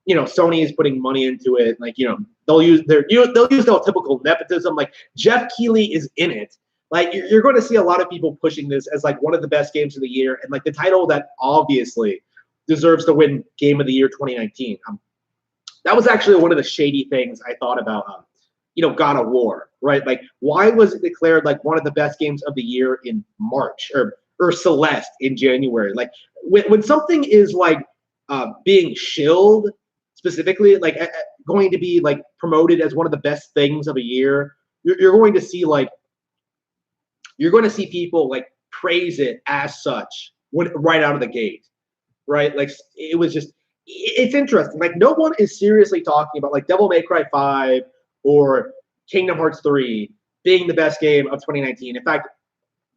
Sony is putting money into it. Like they'll use their typical nepotism. Like Jeff Keeley is in it. Like you're going to see a lot of people pushing this as like one of the best games of the year, and like the title that obviously deserves to win Game of the Year 2019. That was actually one of the shady things I thought about. God of War, right? Like, why was it declared like one of the best games of the year in March, or Celeste in January? Like, when something is like being shilled specifically, like going to be like promoted as one of the best things of a year, you're going to see people like praise it as such right out of the gate, right? Like it's interesting. Like no one is seriously talking about like Devil May Cry 5 or Kingdom Hearts 3 being the best game of 2019. In fact,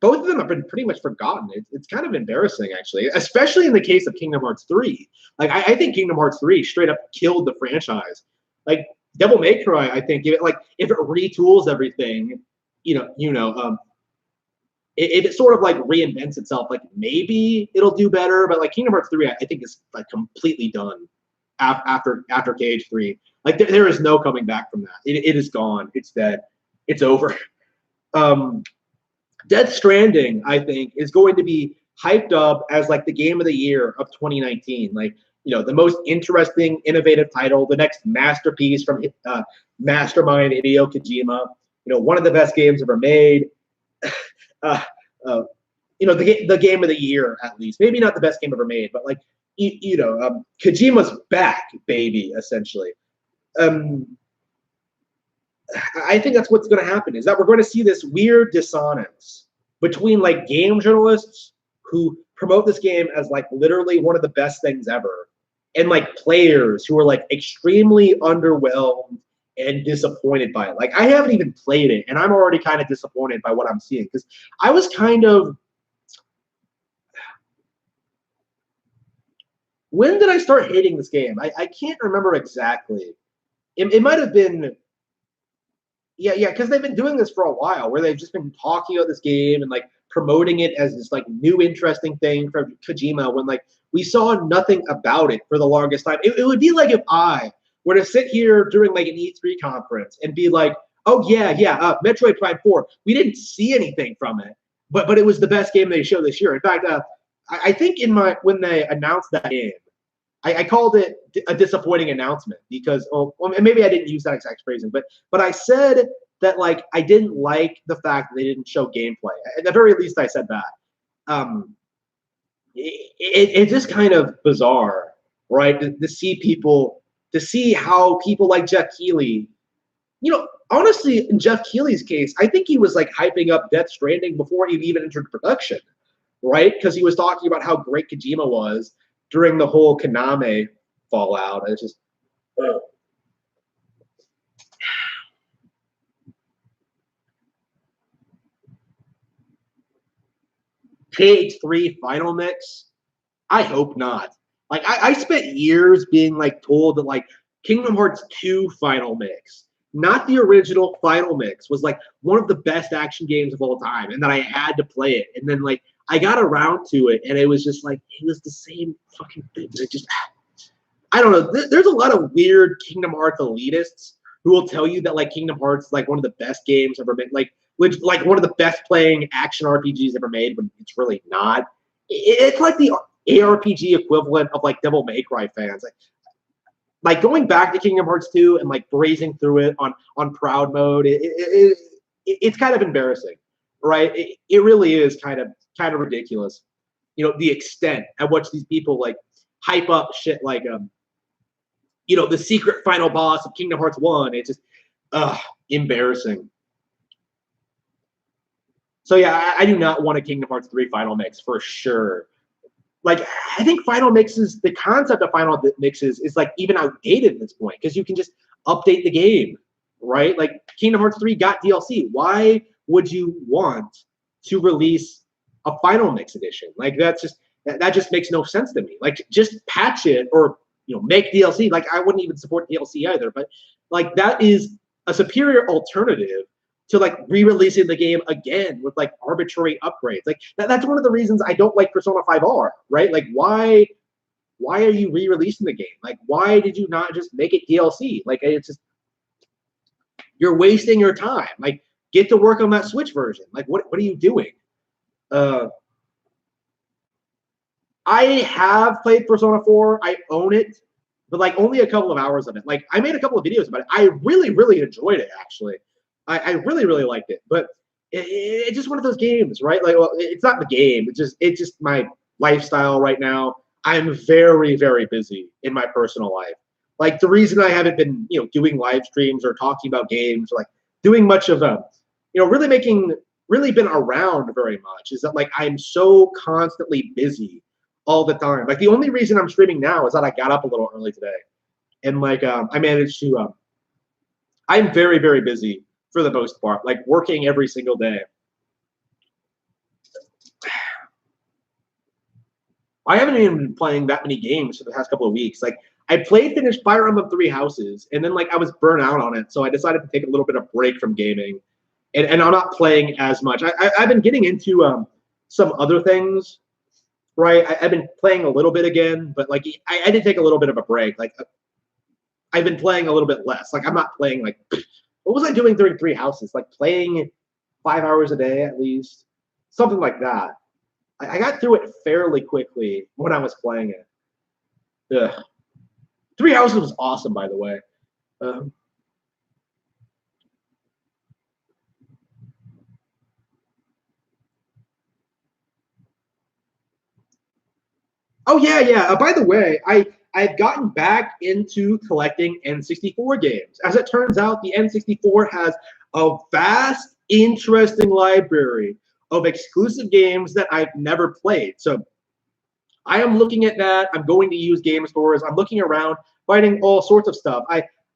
both of them have been pretty much forgotten. It's kind of embarrassing, actually, especially in the case of Kingdom Hearts 3. Like, I think Kingdom Hearts 3 straight up killed the franchise. Like, Devil May Cry, I think, if it retools everything if it sort of like reinvents itself, like maybe it'll do better. But like Kingdom Hearts 3, I think is like completely done after KH3. Like there is no coming back from that. It is gone. It's dead. It's over. Death Stranding, I think, is going to be hyped up as like the game of the year of 2019. Like, the most interesting, innovative title, the next masterpiece from Mastermind Hideo Kojima. One of the best games ever made. The game of the year, at least. Maybe not the best game ever made, but like, Kojima's back, baby, essentially. I think that's what's going to happen, is that we're going to see this weird dissonance between like game journalists who promote this game as like literally one of the best things ever, and like players who are like extremely underwhelmed and disappointed by it. Like, I haven't even played it, and I'm already kind of disappointed by what I'm seeing, because I was kind of... When did I start hating this game? I can't remember exactly. It might have been... Yeah, because they've been doing this for a while, where they've just been talking about this game and like promoting it as this like new interesting thing from Kojima, when like we saw nothing about it for the longest time. It would be like if I were to sit here during like an E3 conference and be like, oh yeah, Metroid Prime 4, we didn't see anything from it, but it was the best game they showed this year. In fact, I think when they announced that game, I called it a disappointing announcement, because, and maybe I didn't use that exact phrasing, but I said that like I didn't like the fact that they didn't show gameplay. At the very least, I said that. It's just kind of bizarre, right? To see how people like Jeff Keeley, honestly, in Jeff Keeley's case, I think he was like hyping up Death Stranding before he even entered production, right? Because he was talking about how great Kojima was during the whole Konami fallout. It's just... KH3 Final Mix? I hope not. Like, I spent years being like told that like Kingdom Hearts 2 Final Mix, not the original Final Mix, was like one of the best action games of all time, and that I had to play it. And then like I got around to it, and it was just like, it was the same fucking thing. It just... I don't know. There's a lot of weird Kingdom Hearts elitists who will tell you that like Kingdom Hearts is like one of the best games ever made, like one of the best playing action RPGs ever made, when it's really not. It's like the ARPG equivalent of like Devil May Cry fans. Like going back to Kingdom Hearts 2 and like brazing through it on proud mode, it's kind of embarrassing, right? It really is kind of ridiculous. The extent at which these people like hype up shit like the secret final boss of Kingdom Hearts 1. It's just embarrassing. So yeah, I do not want a Kingdom Hearts 3 Final Mix for sure. Like, I think Final Mixes, the concept of Final Mixes is like even outdated at this point, because you can just update the game, right? Like Kingdom Hearts 3 got DLC. Why would you want to release a Final Mix edition? Like that just makes no sense to me. Like, just patch it, or make DLC. Like, I wouldn't even support DLC either, but like that is a superior alternative to like re-releasing the game again with like arbitrary upgrades. Like that's one of the reasons I don't like Persona 5R, right? Like why are you re-releasing the game? Like, why did you not just make it DLC? Like, it's just, you're wasting your time. Like, get to work on that Switch version. Like, what are you doing? I have played Persona 4. I own it, but like only a couple of hours of it. Like, I made a couple of videos about it. I really, really enjoyed it, actually. I really, really liked it. But it's just one of those games, right? Like, well, it's not the game. It's just my lifestyle right now. I'm very, very busy in my personal life. Like, the reason I haven't been, doing live streams or talking about games, or like doing much of really been around very much, is that like I'm so constantly busy all the time. Like, the only reason I'm streaming now is that I got up a little early today, and like I managed to. I'm very, very busy for the most part, like working every single day. I haven't even been playing that many games for the past couple of weeks. Like, I finished Fire Emblem 3 Houses, and then like I was burnt out on it, so I decided to take a little bit of break from gaming. and I'm not playing as much. I've been getting into some other things, right? I've been playing a little bit again, but like I did take a little bit of a break. Like I've been playing a little bit less. Like I'm not playing like what was I doing during Three Houses? Like playing 5 hours a day at least, something like that. I got through it fairly quickly when I was playing it. Ugh. Three Houses was awesome, by the way. Oh yeah, yeah. By the way, I've gotten back into collecting N64 games. As it turns out, the N64 has a vast, interesting library of exclusive games that I've never played. So I am looking at that. I'm going to use game stores. I'm looking around, finding all sorts of stuff.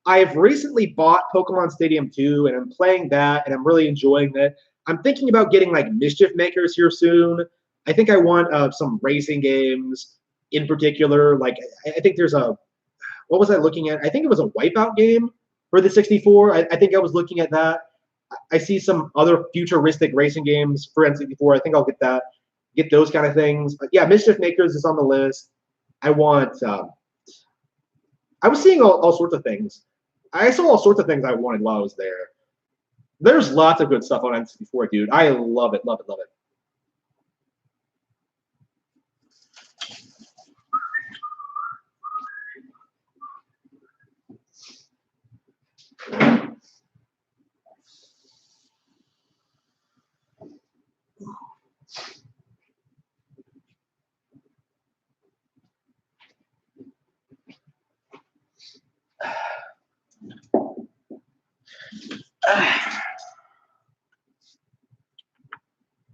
I've recently bought Pokemon Stadium 2, and I'm playing that, and I'm really enjoying it. I'm thinking about getting like Mischief Makers here soon. I think I want some racing games in particular. Like I think there's a what was I looking at? I think it was a Wipeout game for the 64. I think I was looking at that. I see some other futuristic racing games for N64. I think I'll get that, get those kind of things. But yeah, Mischief Makers is on the list. I want. I was seeing all sorts of things. I saw all sorts of things I wanted while I was there. There's lots of good stuff on N64, dude. I love it, love it, love it.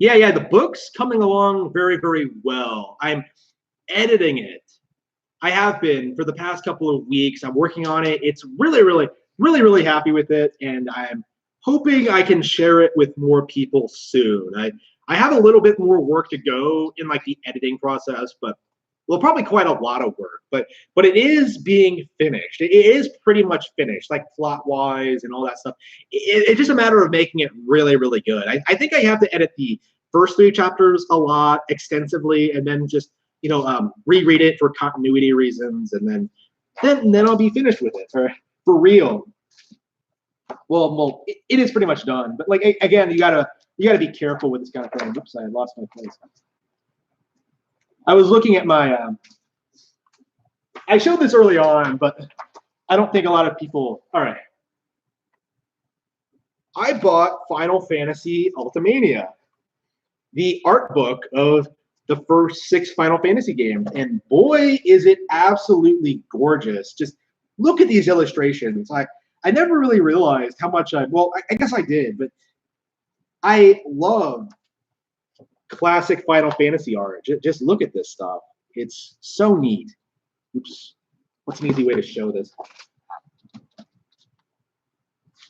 Yeah, the book's coming along very, very well. I'm editing it. I have been for the past couple of weeks. I'm working on it. It's really, really, really, really happy with it, and I'm hoping I can share it with more people soon. I have a little bit more work to go in like the editing process, but well, probably quite a lot of work. But it is being finished. It is pretty much finished, like plot wise and all that stuff. It's just a matter of making it really, really good. I think I have to edit the first 3 chapters a lot extensively, and then just reread it for continuity reasons, and then I'll be finished with it for real. Well, it is pretty much done. But like again, you gotta be careful with this kind of thing. Oops, I lost my place. I was looking at my. I showed this early on, but I don't think a lot of people. All right. I bought Final Fantasy Ultimania, the art book of the first 6 Final Fantasy games, and boy, is it absolutely gorgeous. Just look at these illustrations. I never really realized how much I guess I did, but I love classic Final Fantasy art. Just look at this stuff. It's so neat. Oops. What's an easy way to show this?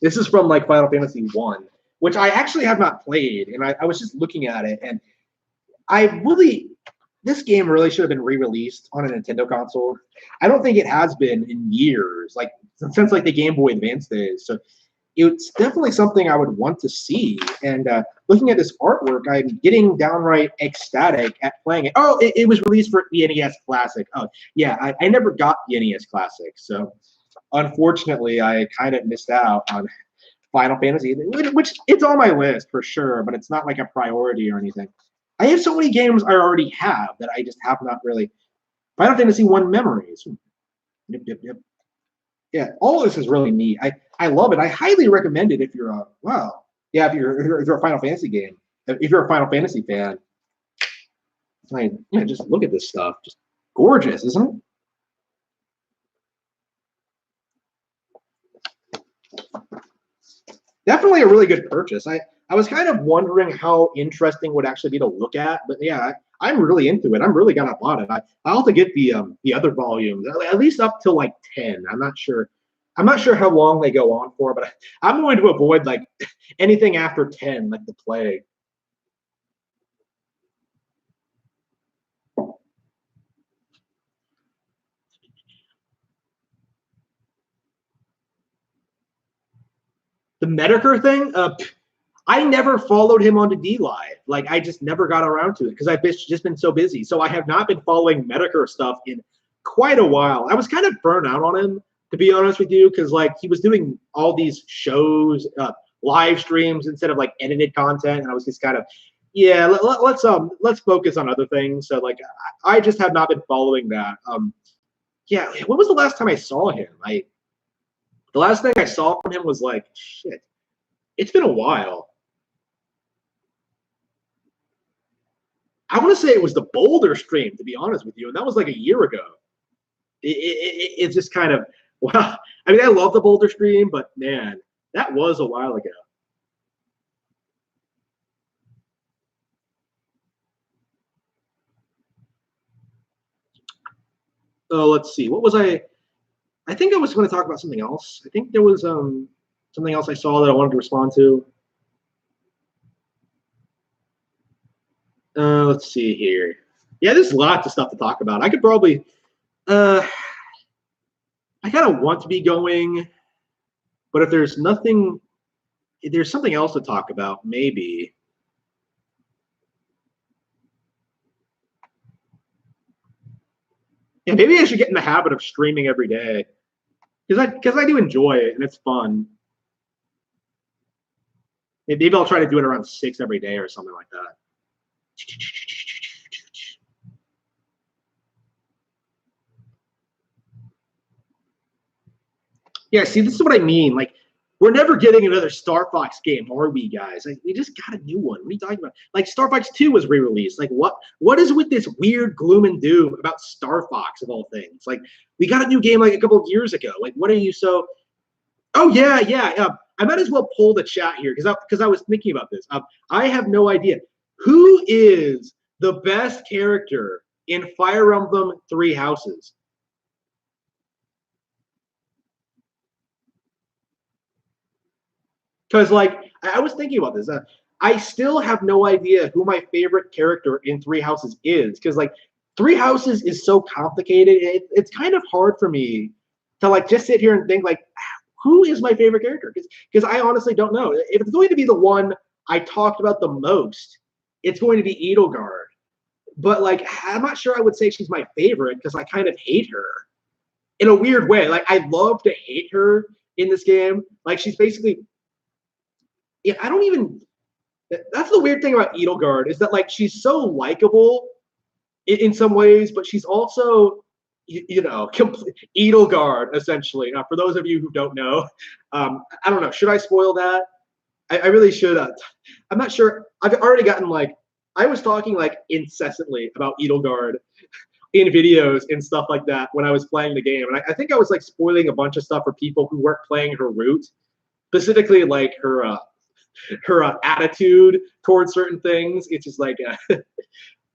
This is from like Final Fantasy 1, which I actually have not played, and I was just looking at it, and this game really should have been re-released on a Nintendo console. I don't think it has been in years, like since like the Game Boy Advance days. So it's definitely something I would want to see. And looking at this artwork, I'm getting downright ecstatic at playing it. Oh, it was released for the NES Classic. Oh, yeah, I never got the NES Classic, so unfortunately, I kind of missed out on Final Fantasy, which it's on my list for sure, but it's not like a priority or anything. I have so many games I already have that I just have not really. Final Fantasy 1 memories. Yep. Yeah, all this is really neat. I love it. I highly recommend it if you're if you're a Final Fantasy game. If you're a Final Fantasy fan, just look at this stuff. Just gorgeous, isn't it? Definitely a really good purchase. I was kind of wondering how interesting would actually be to look at, but yeah, I'm really into it. I'm really gonna bought it. I'll have to get the other volumes, at least up to like 10. I'm not sure. I'm not sure how long they go on for, but I'm going to avoid like anything after 10, like the plague. The Medicare thing, I never followed him onto D Live. Like I just never got around to it because I've just been so busy. So I have not been following Medicare stuff in quite a while. I was kind of burnt out on him, to be honest with you, because like he was doing all these shows, live streams instead of like edited content, and I was just kind of, yeah, let's focus on other things. So like I just have not been following that. Yeah, when was the last time I saw him? The last thing I saw from him was like, shit, it's been a while. I want to say it was the Boulder stream, to be honest with you, and that was like a year ago. It's just kind of, wow. I mean, I love the Boulder stream, but man, that was a while ago. Oh, let's see. What was I think I was going to talk about something else. I think there was something else I saw that I wanted to respond to. Let's see here. Yeah, there's lots of stuff to talk about. I could probably, I kind of want to be going, but if there's nothing, if there's something else to talk about, maybe. Yeah, maybe I should get in the habit of streaming every day, because I do enjoy it and it's fun. Maybe I'll try to do it around 6 every day or something like that. Yeah, see, this is what I mean. Like, we're never getting another Star Fox game, are we, guys? Like, we just got a new one. What are you talking about? Like, Star Fox 2 was re-released. Like, what is with this weird gloom and doom about Star Fox of all things? Like, we got a new game like a couple of years ago. Like, what are you so? Oh yeah. I might as well pull the chat here because I was thinking about this. I have no idea who is the best character in Fire Emblem Three Houses. Because, like, I was thinking about this. I still have no idea who my favorite character in Three Houses is. Because, like, Three Houses is so complicated. It's kind of hard for me to, like, just sit here and think, like, who is my favorite character? Because I honestly don't know. If it's going to be the one I talked about the most, it's going to be Edelgard. But, like, I'm not sure I would say she's my favorite because I kind of hate her in a weird way. Like, I love to hate her in this game. Like, she's basically... Yeah, I don't even. That's the weird thing about Edelgard is that like she's so likable in some ways, but she's also, you know, complete Edelgard essentially. For those of you who don't know, I don't know. Should I spoil that? I really should. I'm not sure. I've already gotten like I was talking like incessantly about Edelgard in videos and stuff like that when I was playing the game, and I think I was like spoiling a bunch of stuff for people who weren't playing her route, specifically like her attitude towards certain things. It's just like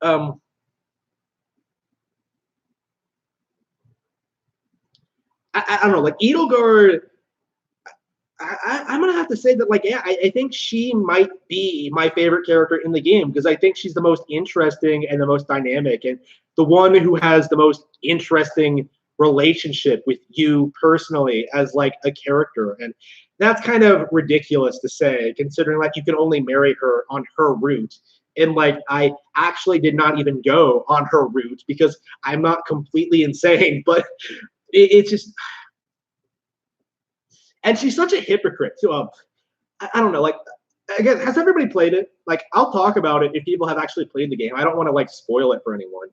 I don't know, like Edelgard. I'm gonna have to say that, like, yeah, I think she might be my favorite character in the game because I think she's the most interesting and the most dynamic and the one who has the most interesting relationship with you personally as like a character. And that's kind of ridiculous to say, considering like you can only marry her on her route. And like I actually did not even go on her route because I'm not completely insane, but it's just. And she's such a hypocrite. So I don't know. Like, again, has everybody played it? Like, I'll talk about it if people have actually played the game. I don't want to like spoil it for anyone,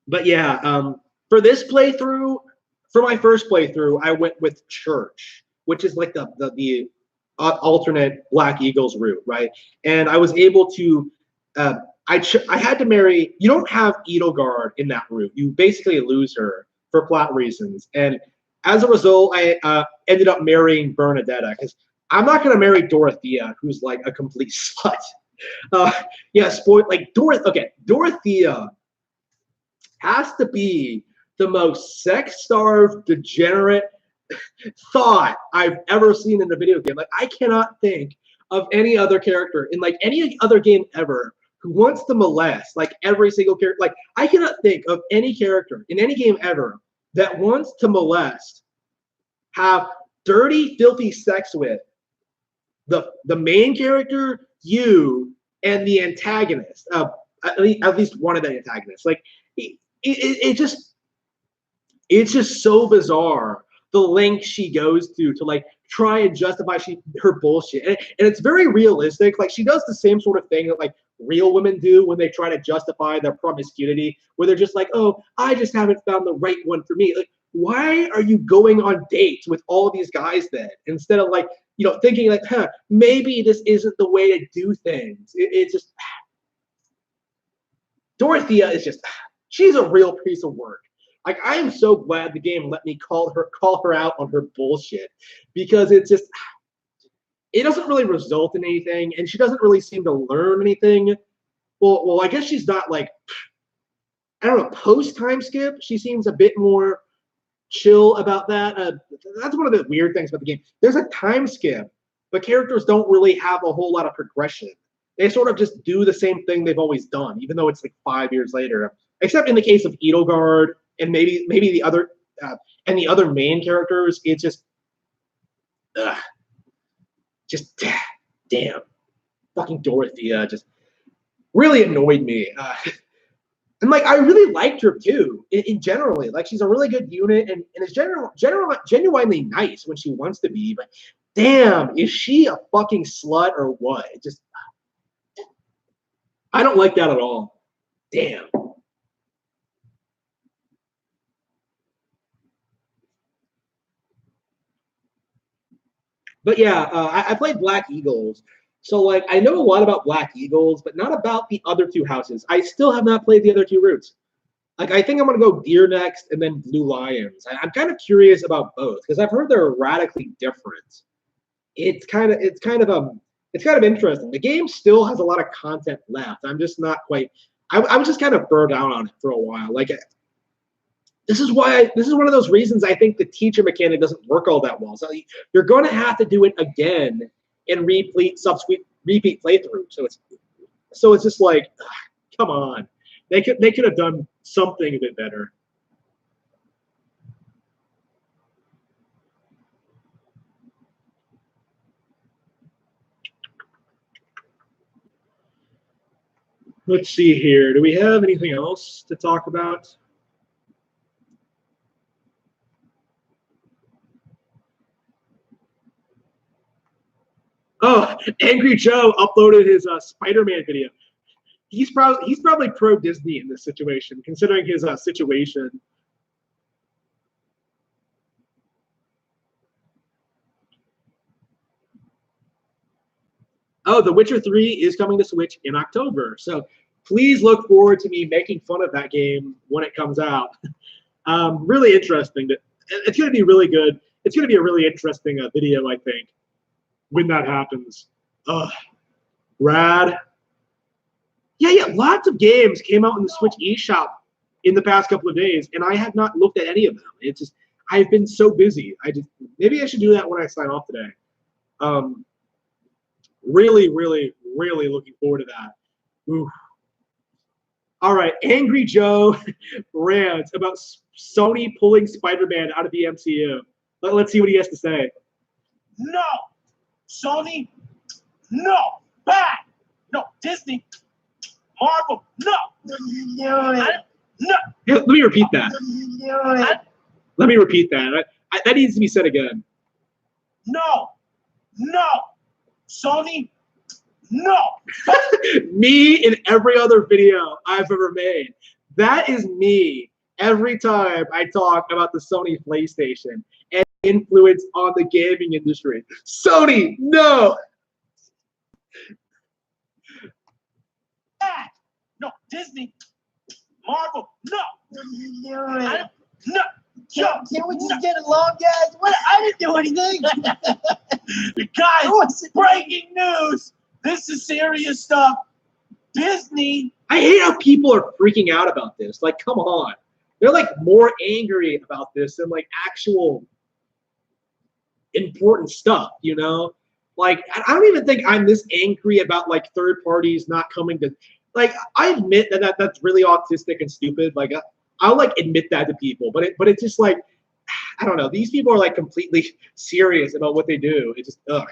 but yeah. For this playthrough, for my first playthrough, I went with Church, which is like the alternate Black Eagles route, right? And I was able to. I had to marry. You don't have Edelgard in that route. You basically lose her for plot reasons, and as a result, I ended up marrying Bernadetta because I'm not gonna marry Dorothea, who's like a complete slut. Yeah, spoil like Dorothea has to be the most sex-starved, degenerate thought I've ever seen in a video game. Like I cannot think of any other character in like any other game ever who wants to molest like every single character. Like I cannot think of any character in any game ever that wants to molest, have dirty, filthy sex with the main character, you, and the antagonist. At least one of the antagonists. Like it just, it's just so bizarre the length she goes to like try and justify her bullshit, and it's very realistic. Like she does the same sort of thing that like real women do when they try to justify their promiscuity, where they're just like, oh, I just haven't found the right one for me. Like, why are you going on dates with all these guys then, instead of like, you know, thinking like, huh, maybe this isn't the way to do things. It's just, Dorothea is just, she's a real piece of work. Like, I am so glad the game let me call her out on her bullshit, because it's just, it doesn't really result in anything, and she doesn't really seem to learn anything. Well, I guess she's not like, I don't know, post time skip. She seems a bit more chill about that. That's one of the weird things about the game. There's a time skip, but characters don't really have a whole lot of progression. They sort of just do the same thing they've always done, even though it's like 5 years later. Except in the case of Edelgard and maybe the other and the other main characters, it's just damn, fucking Dorothea just really annoyed me. And like, I really liked her too, in generally. Like, she's a really good unit, and is genuinely nice when she wants to be. But damn, is she a fucking slut or what? It just, I don't like that at all. Damn. But yeah, I played Black Eagles. So, like, I know a lot about Black Eagles, but not about the other two houses. I still have not played the other two routes. Like, I think I'm going to go Deer next and then Blue Lions. I'm kind of curious about both, because I've heard they're radically different. It's kind of interesting. The game still has a lot of content left. I'm just not quite, I was just kind of burned out on it for a while. Like, this is one of those reasons I think the teacher mechanic doesn't work all that well. So you're going to have to do it again and repeat playthrough. So it's just like, come on, they could have done something a bit better. Let's see here. Do we have anything else to talk about? Oh, Angry Joe uploaded his Spider-Man video. He's probably pro Disney in this situation, considering his situation. Oh, The Witcher 3 is coming to Switch in October, so please look forward to me making fun of that game when it comes out. Really interesting. It's going to be really good. It's going to be a really interesting video, I think, when that happens. Rad. Yeah, lots of games came out in the Switch eShop in the past couple of days, and I have not looked at any of them. It's just, I've been so busy. Maybe I should do that when I sign off today. Really, really, really looking forward to that. Oof. All right, Angry Joe rants about Sony pulling Spider-Man out of the MCU. Let's see what he has to say. No, Sony, no, bad, no, Disney, Marvel, no. No. Yeah, let me repeat that. Let me repeat that. That needs to be said again. No, Sony, no. Me in every other video I've ever made. That is me every time I talk about the Sony PlayStation and influence on the gaming industry. Sony, no. No, Disney, Marvel, no. No. No. Can't we just get along, guys? What? I didn't do anything. Guys, breaking news. This is serious stuff. Disney. I hate how people are freaking out about this. Like, come on. They're like more angry about this than like actual important stuff, you know? Like, I don't even think I'm this angry about like third parties not coming to like I admit that's really autistic and stupid. Like I'll like admit that to people, but it's just like I don't know. These people are like completely serious about what they do. It's just ugh.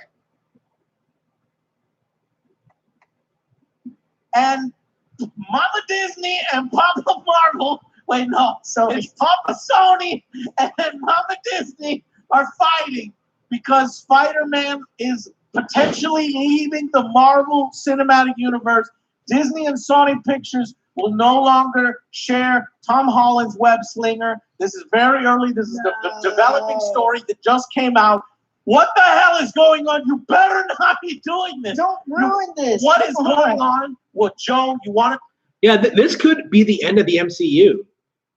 And Mama Disney and Papa Marvel. Wait, no. It's Papa Sony and Mama Disney are fighting because Spider-Man is potentially leaving the Marvel Cinematic Universe. Disney and Sony Pictures will no longer share Tom Holland's web slinger. This is very early. This is the developing story that just came out. What the hell is going on? You better not be doing this. Don't ruin this. What is going on? Well, Joe, you want to? Yeah, this could be the end of the MCU,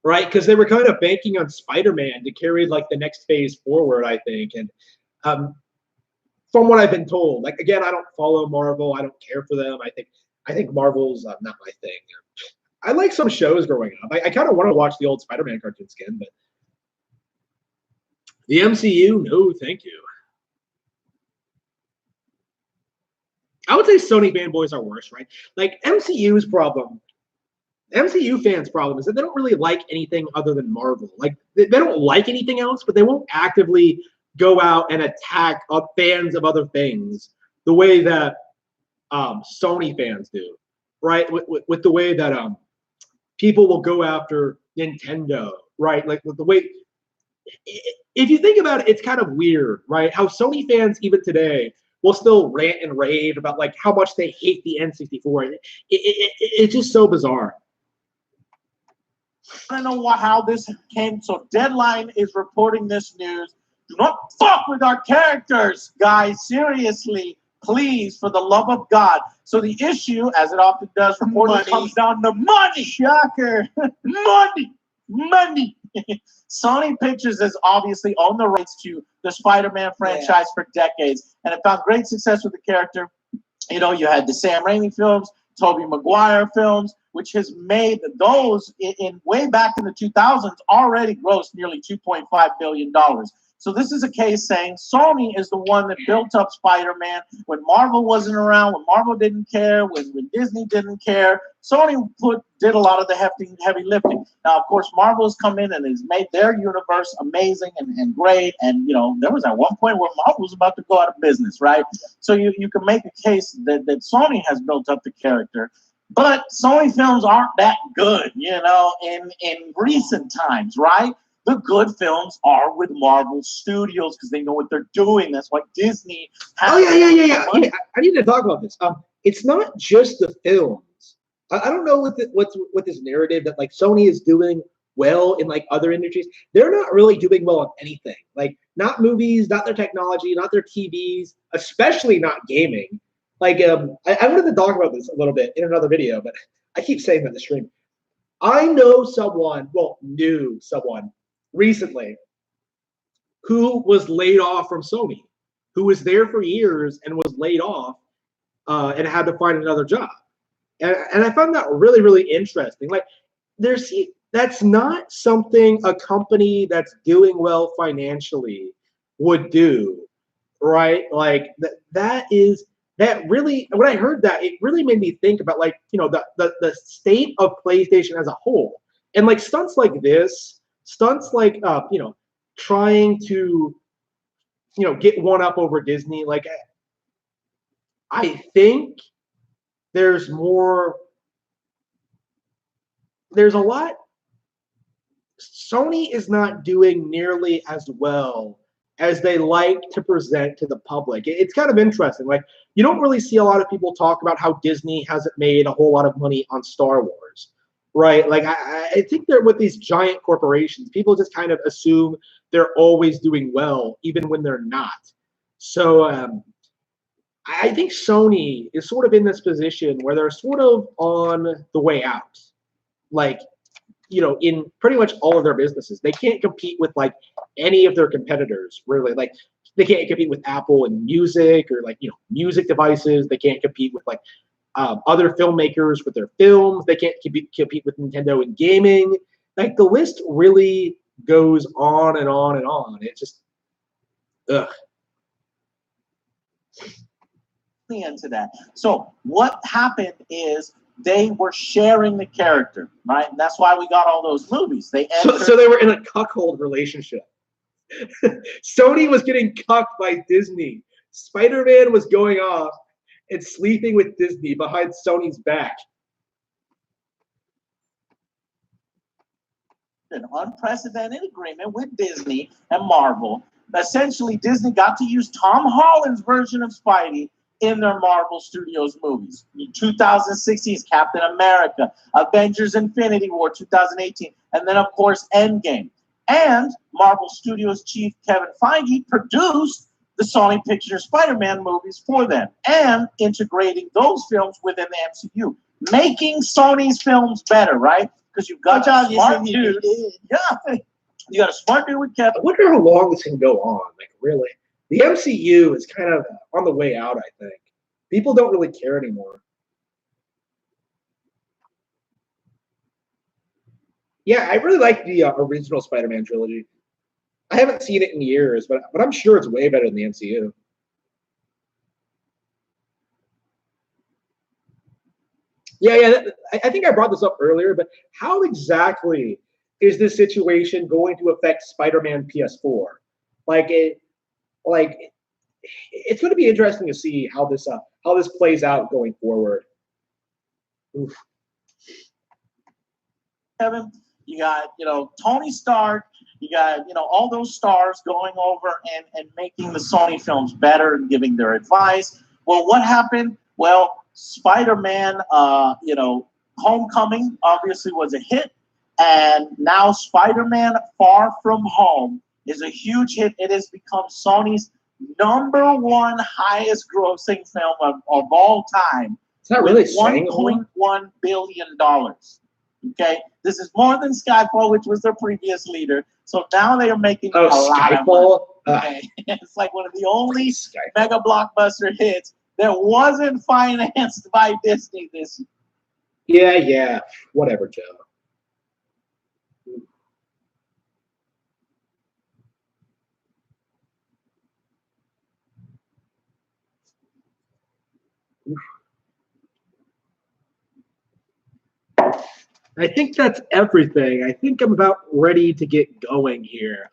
right? Because they were kind of banking on Spider-Man to carry like the next phase forward, I think. And from what I've been told, like again, I don't follow Marvel. I don't care for them. I think Marvel's not my thing. I like some shows growing up. I kind of want to watch the old Spider-Man cartoon skin, but the MCU, no, thank you. I would say Sony fanboys are worse, right? Like MCU fans' problem is that they don't really like anything other than Marvel. Like they don't like anything else, but they won't actively go out and attack fans of other things the way that Sony fans do, right? With the way that people will go after Nintendo, right? Like with the way, if you think about it, it's kind of weird, right? How Sony fans even today will still rant and rave about like how much they hate the N64. It's just so bizarre. I don't know how this came. So Deadline is reporting this news. Do not fuck with our characters, guys. Seriously, please, for the love of God. So the issue, as it often does, reporting comes down to money. Shocker. Money. Sony Pictures has obviously owned the rights to the Spider-Man franchise for decades, and it found great success with the character. You know, you had the Sam Raimi films, Tobey Maguire films, which has made those in way back in the 2000s already grossed nearly $2.5 billion. So this is a case saying Sony is the one that built up Spider-Man when Marvel wasn't around, when Marvel didn't care, when Disney didn't care. Sony did a lot of the heavy lifting. Now, of course, Marvel has come in and has made their universe amazing and great. And, you know, there was at one point where Marvel was about to go out of business, right? So you can make a case that Sony has built up the character. But Sony films aren't that good, you know, in recent times, right? The good films are with Marvel Studios because they know what they're doing. That's why Disney has Yeah. I need to talk about this. It's not just the films. I don't know what this narrative that like Sony is doing well in like other industries. They're not really doing well on anything. Like not movies, not their technology, not their TVs, especially not gaming. Like I wanted to talk about this a little bit in another video, but I keep saying that in the stream. I knew someone recently who was laid off from Sony, who was there for years and was laid off and had to find another job. And I found that really, really interesting. Like that's not something a company that's doing well financially would do, right? Like that really, when I heard that, it really made me think about like, you know, the state of PlayStation as a whole. And like stunts like you know, trying to, you know, get one up over Disney. Like, I think there's a lot. Sony is not doing nearly as well as they like to present to the public. It's kind of interesting. Like, you don't really see a lot of people talk about how Disney hasn't made a whole lot of money on Star Wars, right? Like, I think they're with these giant corporations. People just kind of assume they're always doing well, even when they're not. So I think Sony is sort of in this position where they're sort of on the way out. Like, you know, in pretty much all of their businesses, they can't compete with like any of their competitors, really. Like, they can't compete with Apple and music or like, you know, music devices. They can't compete with like other filmmakers with their films. They can't compete with Nintendo in gaming. Like, the list really goes on and on and on. It's just, ugh. Into that. So what happened is they were sharing the character, right? And that's why we got all those movies. So they were in a cuckold relationship. Sony was getting cucked by Disney. Spider-Man was going off and sleeping with Disney behind Sony's back. An unprecedented agreement with Disney and Marvel. Essentially, Disney got to use Tom Holland's version of Spidey in their Marvel Studios movies. 2016's Captain America, Avengers Infinity War 2018, and then, of course, Endgame. And Marvel Studios chief Kevin Feige produced the Sony Pictures Spider-Man movies for them and integrating those films within the MCU, making Sony's films better, right? Because you've got a smart dude. Yeah, you got a smart dude with Kevin. I wonder how long this can go on. Like, really, the MCU is kind of on the way out. I think people don't really care anymore. Yeah, I really like the original Spider-Man trilogy. I haven't seen it in years, but I'm sure it's way better than the MCU. Yeah. I think I brought this up earlier, but how exactly is this situation going to affect Spider-Man PS4? It's going to be interesting to see how this plays out going forward. Oof. Kevin, you got Tony Stark, you got all those stars going over and making the Sony films better and giving their advice. Well, what happened? Well, Spider-Man, Homecoming obviously was a hit, and now Spider-Man Far From Home is a huge hit. It has become Sony's #1 highest grossing film of all time. It's not really saying $1.1 billion. Okay, this is more than Skyfall, which was their previous leader. So now they are making a lot of money. Okay? It's like one of the only mega blockbuster hits that wasn't financed by Disney this year. Yeah. Whatever, Joe. I think that's everything. I think I'm about ready to get going here.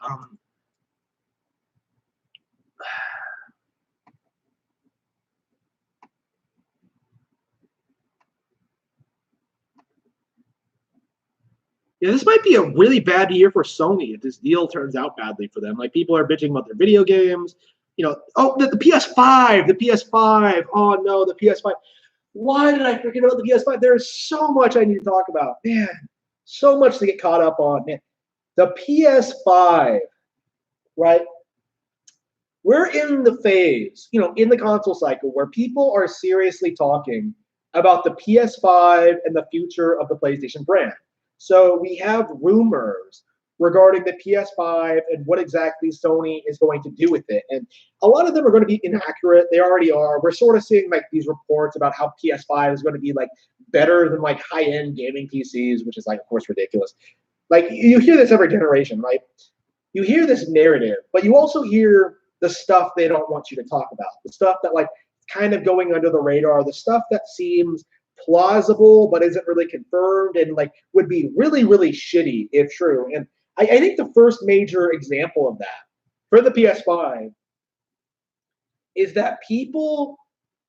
Yeah, this might be a really bad year for Sony if this deal turns out badly for them. Like, people are bitching about their video games. The PS5, the PS5. Oh no, the PS5. Why did I forget about the PS5? There's so much I need to talk about. Man, so much to get caught up on. Man, the PS5, right? We're in the phase, in the console cycle where people are seriously talking about the PS5 and the future of the PlayStation brand. So we have rumors regarding the PS5 and what exactly Sony is going to do with it. And a lot of them are going to be inaccurate. They already are. We're sort of seeing these reports about how PS5 is going to be better than high-end gaming PCs, which is of course ridiculous. You hear this every generation, right? You hear this narrative, but you also hear the stuff they don't want you to talk about. The stuff that kind of going under the radar, the stuff that seems plausible but isn't really confirmed and would be really, really shitty if true. And I think the first major example of that for the PS5 is that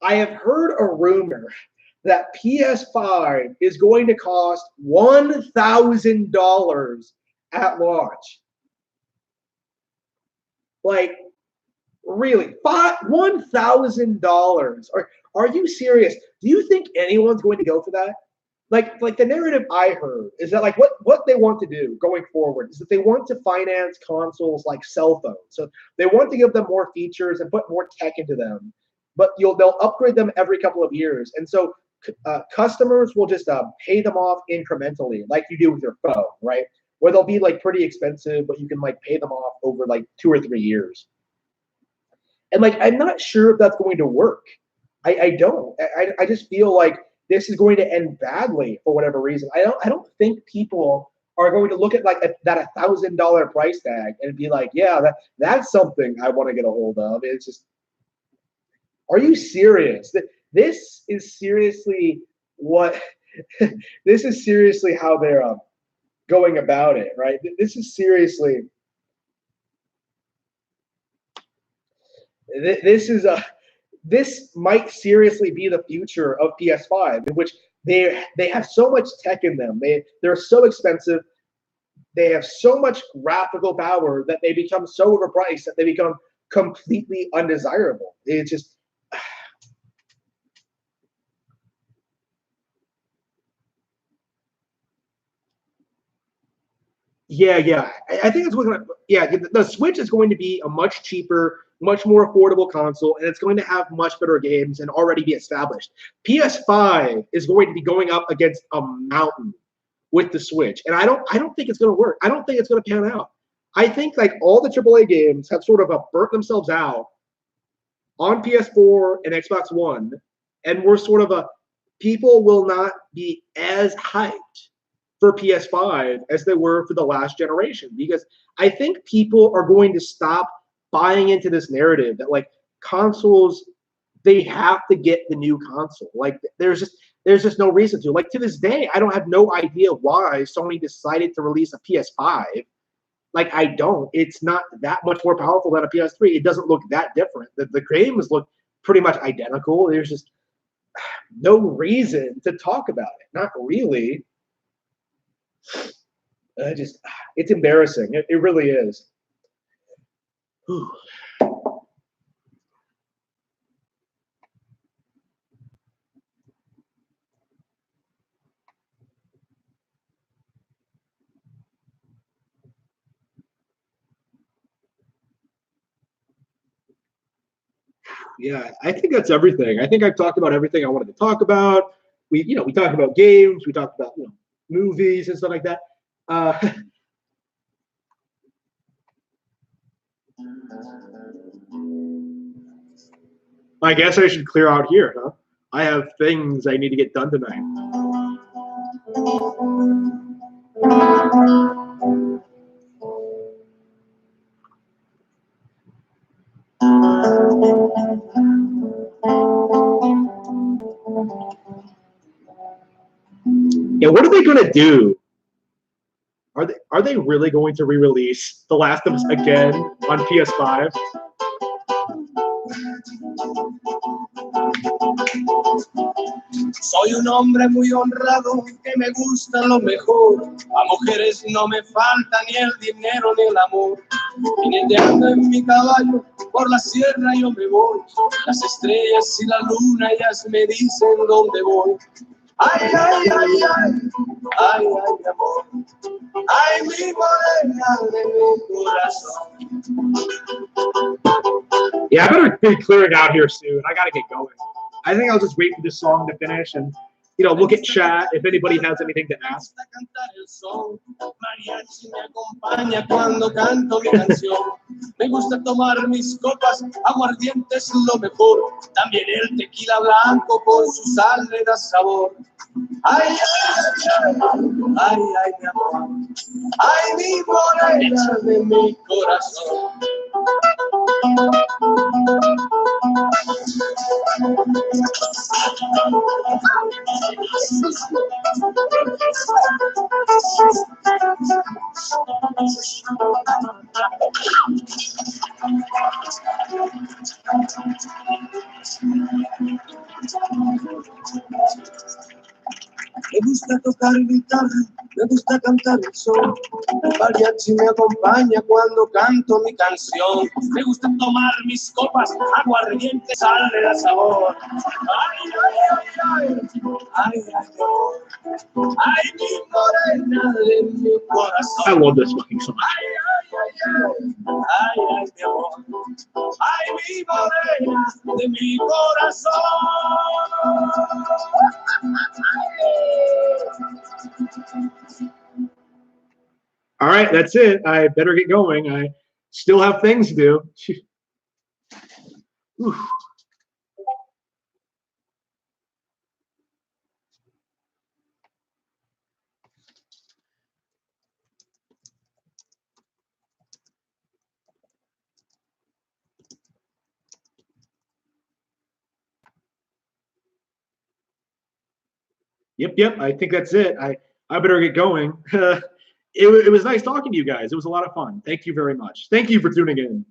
I have heard a rumor that PS5 is going to cost $1,000 at launch. Really? $1,000? Are you serious? Do you think anyone's going to go for that? The narrative I heard is that what they want to do going forward is that they want to finance consoles like cell phones. So they want to give them more features and put more tech into them, but they'll upgrade them every couple of years. And so customers will just pay them off incrementally, like you do with your phone, right? Where they'll be pretty expensive, but you can pay them off over 2 or 3 years. And I'm not sure if that's going to work. I don't. I just feel like this is going to end badly for whatever reason. I don't think people are going to look at that $1,000 price tag and be like, yeah, that's something I want to get a hold of. It's just, are you serious? This is seriously what This is seriously how they're going about it, right? This is seriously. This is a. This might seriously be the future of PS5, in which they have so much tech in them. They're so expensive. They have so much graphical power that they become so overpriced that they become completely undesirable. It's just. Yeah. I think it's going to. Yeah, the Switch is going to be a much cheaper, much more affordable console, and it's going to have much better games and already be established. PS5 is going to be going up against a mountain with the Switch, and I don't think it's going to work. I don't think it's going to pan out. I think like all the AAA games have sort of burnt themselves out on PS4 and Xbox One, and we're sort of people will not be as hyped for PS5 as they were for the last generation, because I think people are going to stop buying into this narrative that like consoles, they have to get the new console. Like there's just no reason to. Like to this day, I don't have no idea why Sony decided to release a PS5. Like I don't. It's not that much more powerful than a PS3. It doesn't look that different. The games look pretty much identical. There's just no reason to talk about it. Not really. It's embarrassing. It really is. Whew. Yeah, I think that's everything. I think I've talked about everything I wanted to talk about. We talked about games, we talked about movies and stuff like that. Uh, I guess I should clear out here, huh? I have things I need to get done tonight. Yeah, what are they gonna do? Are they really going to re-release The Last of Us again on PS5? Soy un hombre muy honrado que me gusta lo mejor. A mujeres no me falta ni el dinero ni el amor. Jineteando en mi caballo por la sierra yo me voy. Las estrellas y la luna ellas me dicen dónde voy. Ay, ay, ay, ay, ay, ay, mi amor. Ay, mi morena de mi corazón. Yeah, I better be clearing out here soon. I gotta get going. I think I'll just wait for this song to finish and look at chat if anybody has anything to ask. Mariachi me acompaña cuando canto mi canción. Me gusta tomar mis copas, aguardiente es lo mejor. También el tequila blanco con su sal le da sabor. Ay, ay, ay, ay, ay, mi amor. Ay, mi morena de mi corazón. Me gusta tocar guitarra, me gusta cantar el sol. El mariachi me acompaña cuando canto mi canción. Me gusta tomar mis copas, aguardiente, sal le da sabor. Ay, ay, ay, ay, ay, ay, ay, ay, mi morena de mi corazón. I love this fucking song. Ay, ay, ay, ay, ay, ay, mi amor. Ay, mi morena de mi corazón. All right, that's it. I better get going. I still have things to do. Whew. Yep. I think that's it. I better get going. It was nice talking to you guys. It was a lot of fun. Thank you very much. Thank you for tuning in.